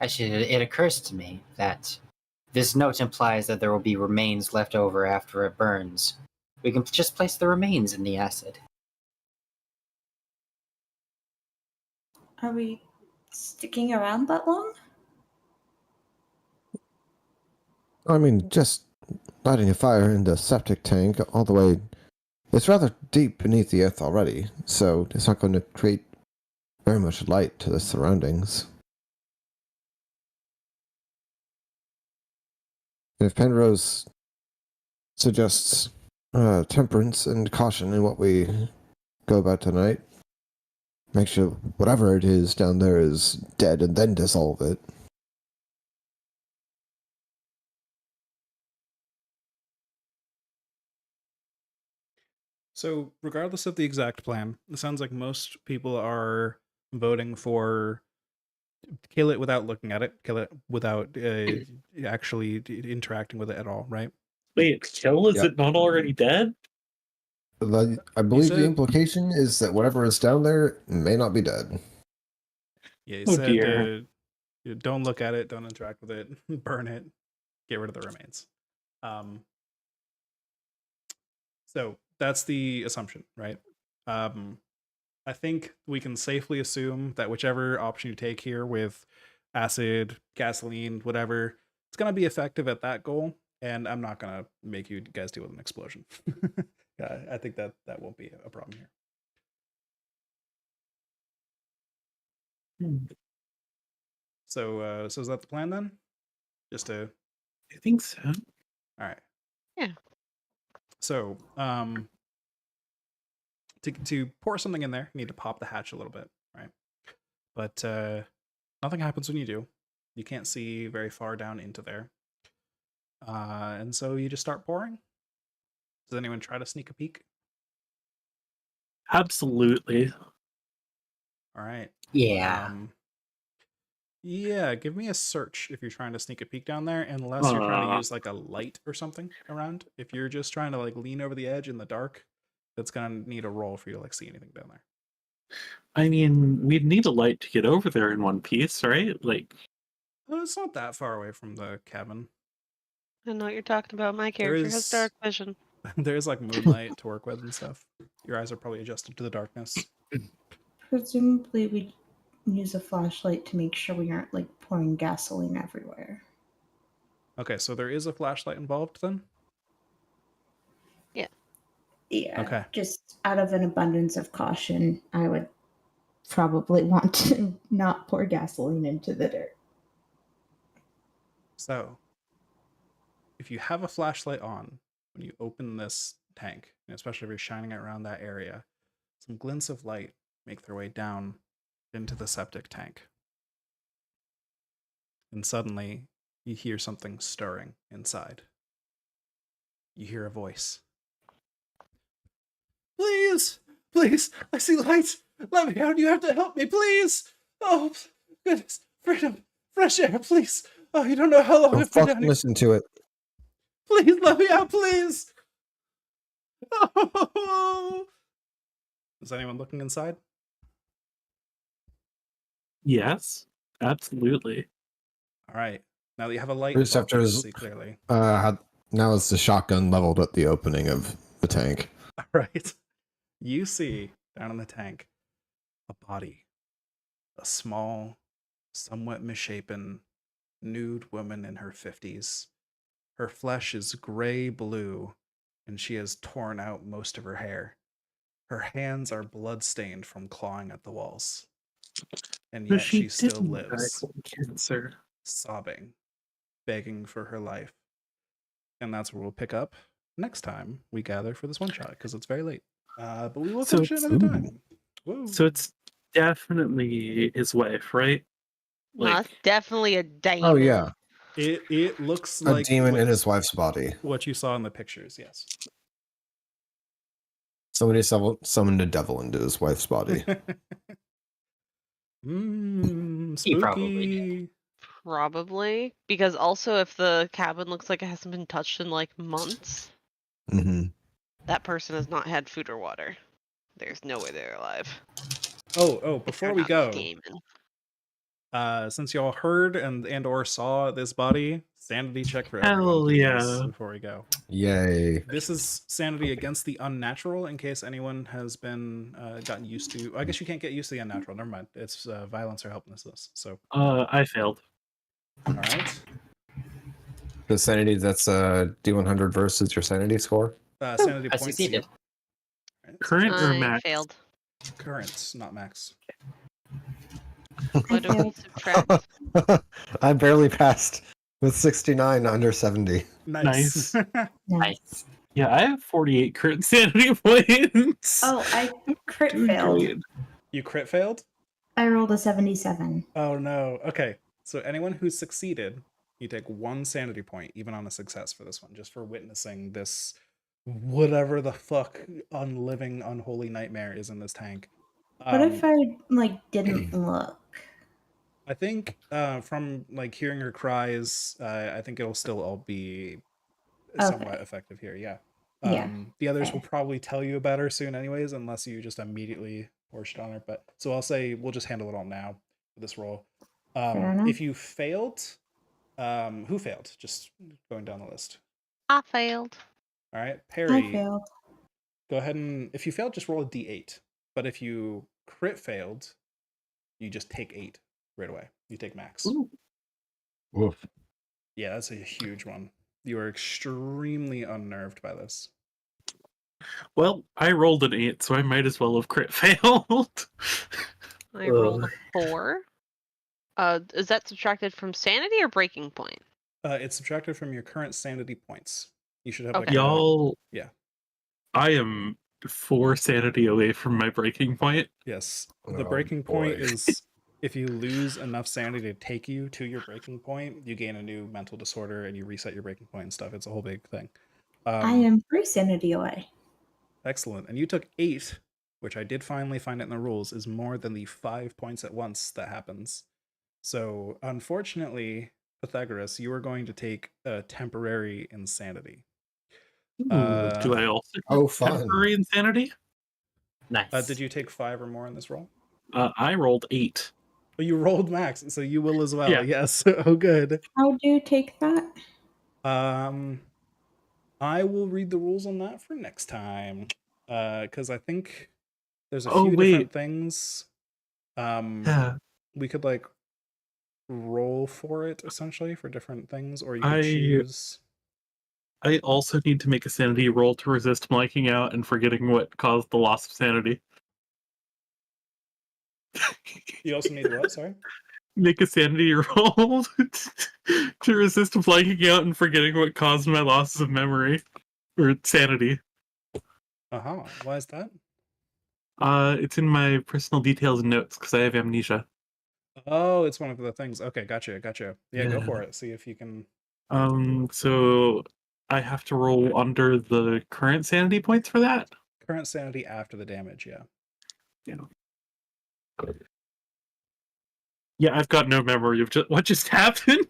Actually, it occurs to me that this note implies that there will be remains left over after it burns. We can just place the remains in the acid. Are we sticking around that long? I mean, just lighting a fire in the septic tank all the way. It's rather deep beneath the earth already, so it's not going to create very much light to the surroundings. If Penrose suggests temperance and caution in what we go about tonight, make sure whatever it is down there is dead and then dissolve it. So, regardless of the exact plan, it sounds like most people are voting for kill it without looking at it, kill it without actually interacting with it at all, right? Wait, kill? Is Yep. it not already dead? I believe the said- implication is that whatever is down there may not be dead. Yeah, he Oh, said dear. don't look at it, don't interact with it, burn it, get rid of the remains. So that's the assumption, right? I think we can safely assume that whichever option you take here with acid, gasoline, whatever, it's going to be effective at that goal. And I'm not going to make you guys deal with an explosion. I think that won't be a problem here. So is that the plan then? Just to... I think so. All right. Yeah. So, to pour something in there, you need to pop the hatch a little bit, right? But nothing happens when you do. You can't see very far down into there. And so you just start pouring. Does anyone try to sneak a peek? Absolutely. All right. Yeah. Yeah, give me a search if you're trying to sneak a peek down there, unless you're trying to use like a light or something around. If you're just trying to like lean over the edge in the dark, that's gonna need a roll for you to like see anything down there. I mean, we'd need a light to get over there in one piece, right? Like, Well, it's not that far away from the cabin. I know what you're talking about. My character has is- dark vision. There's like moonlight to work with and stuff. Your eyes are probably adjusted to the darkness. Presumably, we use a flashlight to make sure we aren't like pouring gasoline everywhere. Okay, so there is a flashlight involved then? Yeah. Okay. Just out of an abundance of caution, I would probably want to not pour gasoline into the dirt. So, if you have a flashlight on when you open this tank, and especially if you're shining it around that area, some glints of light make their way down into the septic tank. And suddenly, you hear something stirring inside. You hear a voice. Please! Please! I see light! Let me out! You have to help me, please! Oh, goodness! Freedom! Fresh air, please! Oh, you don't know how long Don't I've been down fucking here. listen to it. Please let me out, please! Oh! Is anyone looking inside? yes, absolutely. All right. Now that you have a light, Receptor you can is- see clearly. Now is the shotgun leveled at the opening of the tank. All right. You see down in the tank a body, a small, somewhat misshapen, nude woman in her 50s. Her flesh is gray blue, and she has torn out most of her hair. Her hands are bloodstained from clawing at the walls. And But yet she still didn't die lives, from cancer. sobbing, begging for her life. And that's where we'll pick up next time we gather for this one shot, because it's very late. But we will So finish it it's- another time. Whoa. So it's definitely his wife, right? No, it's definitely a demon. Oh yeah, It looks a like demon what, in his wife's body. what you saw in the pictures, yes. Somebody summoned a devil into his wife's body. He probably Spooky. Probably. Because also, if the cabin looks like it hasn't been touched in like months, Mm-hmm. that person has not had food or water. There's no way they're alive. Oh, If before they're we not go, demon. since y'all heard and or saw this body, sanity check for Hell everyone, please, yeah. before we go. Yay. This is sanity against the unnatural, in case anyone has been gotten used to. I guess you can't get used to the unnatural. Never mind. It's violence or helplessness. So, I failed. all right. The sanity, that's D100 versus your sanity score. Sanity I points. succeeded. Right, Current or I max? failed. Current, not max. What do we subtract? I barely passed with 69 under 70. Nice. Nice. Yeah, I have 48 current sanity points. Oh, I crit Doing failed. great. You crit failed? I rolled a 77. Oh no. Okay. So anyone who succeeded, you take 1 sanity point, even on a success for this one, just for witnessing this whatever the fuck unliving, unholy nightmare is in this tank. What if I didn't look? I think from like hearing her cries, I think it'll still all be somewhat Okay. effective here. Yeah. Yeah, The others fair. will probably tell you about her soon, anyways, unless you just immediately force it on her. But so I'll say we'll just handle it all now for this roll. Fair enough. If you failed, who failed? Just going down the list. I failed. All right, I Perry. failed. Go ahead and if you failed, just roll a d8. But if you crit failed, you just take 8 right away. You take max. Ooh. Woof. Yeah, that's a huge one. You are extremely unnerved by this. Well, I rolled an 8, so I might as well have crit failed. I rolled a 4. Is that subtracted from sanity or breaking point? It's subtracted from your current sanity points. You should have Okay. like Y'all. Yeah. I am 4 sanity away from my breaking point. Yes. The Oh, breaking point boy. is if you lose enough sanity to take you to your breaking point, you gain a new mental disorder and you reset your breaking point and stuff. It's a whole big thing. I am 3 sanity away. Excellent. And you took 8, which I did finally find it in the rules, is more than the 5 points at once that happens. So, unfortunately, Pythagoras, you are going to take a temporary insanity. Do I also get Oh, fun. temporary insanity? Nice. Did you take 5 or more in this roll? I rolled 8. Oh, you rolled max, so you will as well. Yeah. Yes. Oh, good. How do you take that? I will read the rules on that for next time. Because I think there's a Oh, few wait. different things. Yeah. We could like roll for it essentially for different things, or you could I- choose. I also need to make a sanity roll to resist blanking out and forgetting what caused the loss of sanity. You also need what? Sorry. Make a sanity roll to resist blanking out and forgetting what caused my losses of memory or sanity. Why is that? It's in my personal details and notes because I have amnesia. Oh, it's one of the things. Okay, gotcha. Yeah, go Yeah. for it. See if you can. So I have to roll under the current sanity points for that. Current sanity after the damage. Yeah. Yeah, I've got no memory of what just happened.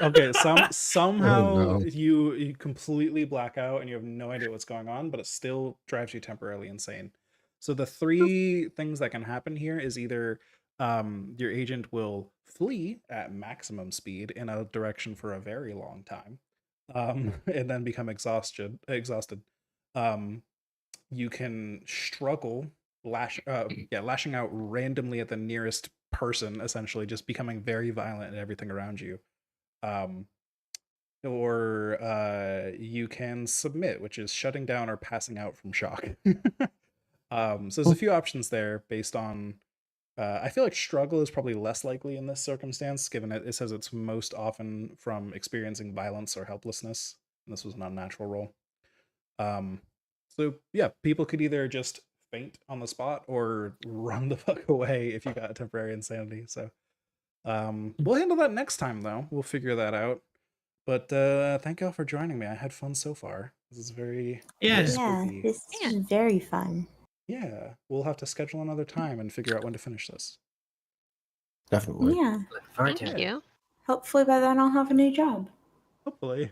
Okay. Somehow no. you completely black out and you have no idea what's going on, but it still drives you temporarily insane. So the 3 things that can happen here is either your agent will flee at maximum speed in a direction for a very long time, and then become exhausted. You can struggle, lashing out randomly at the nearest person, essentially just becoming very violent in everything around you. Or you can submit, which is shutting down or passing out from shock. So there's a few options there based on. I feel like struggle is probably less likely in this circumstance, given it says it's most often from experiencing violence or helplessness. And this was an unnatural roll. So yeah, people could either just faint on the spot or run the fuck away if you got temporary insanity. So we'll handle that next time though. We'll figure that out. But thank y'all for joining me. I had fun so far. This is very Yeah. Yeah, spooky. this is very fun. Yeah, we'll have to schedule another time and figure out when to finish this. Definitely. Yeah. Look forward to Thank it. you. Hopefully by then I'll have a new job. Hopefully.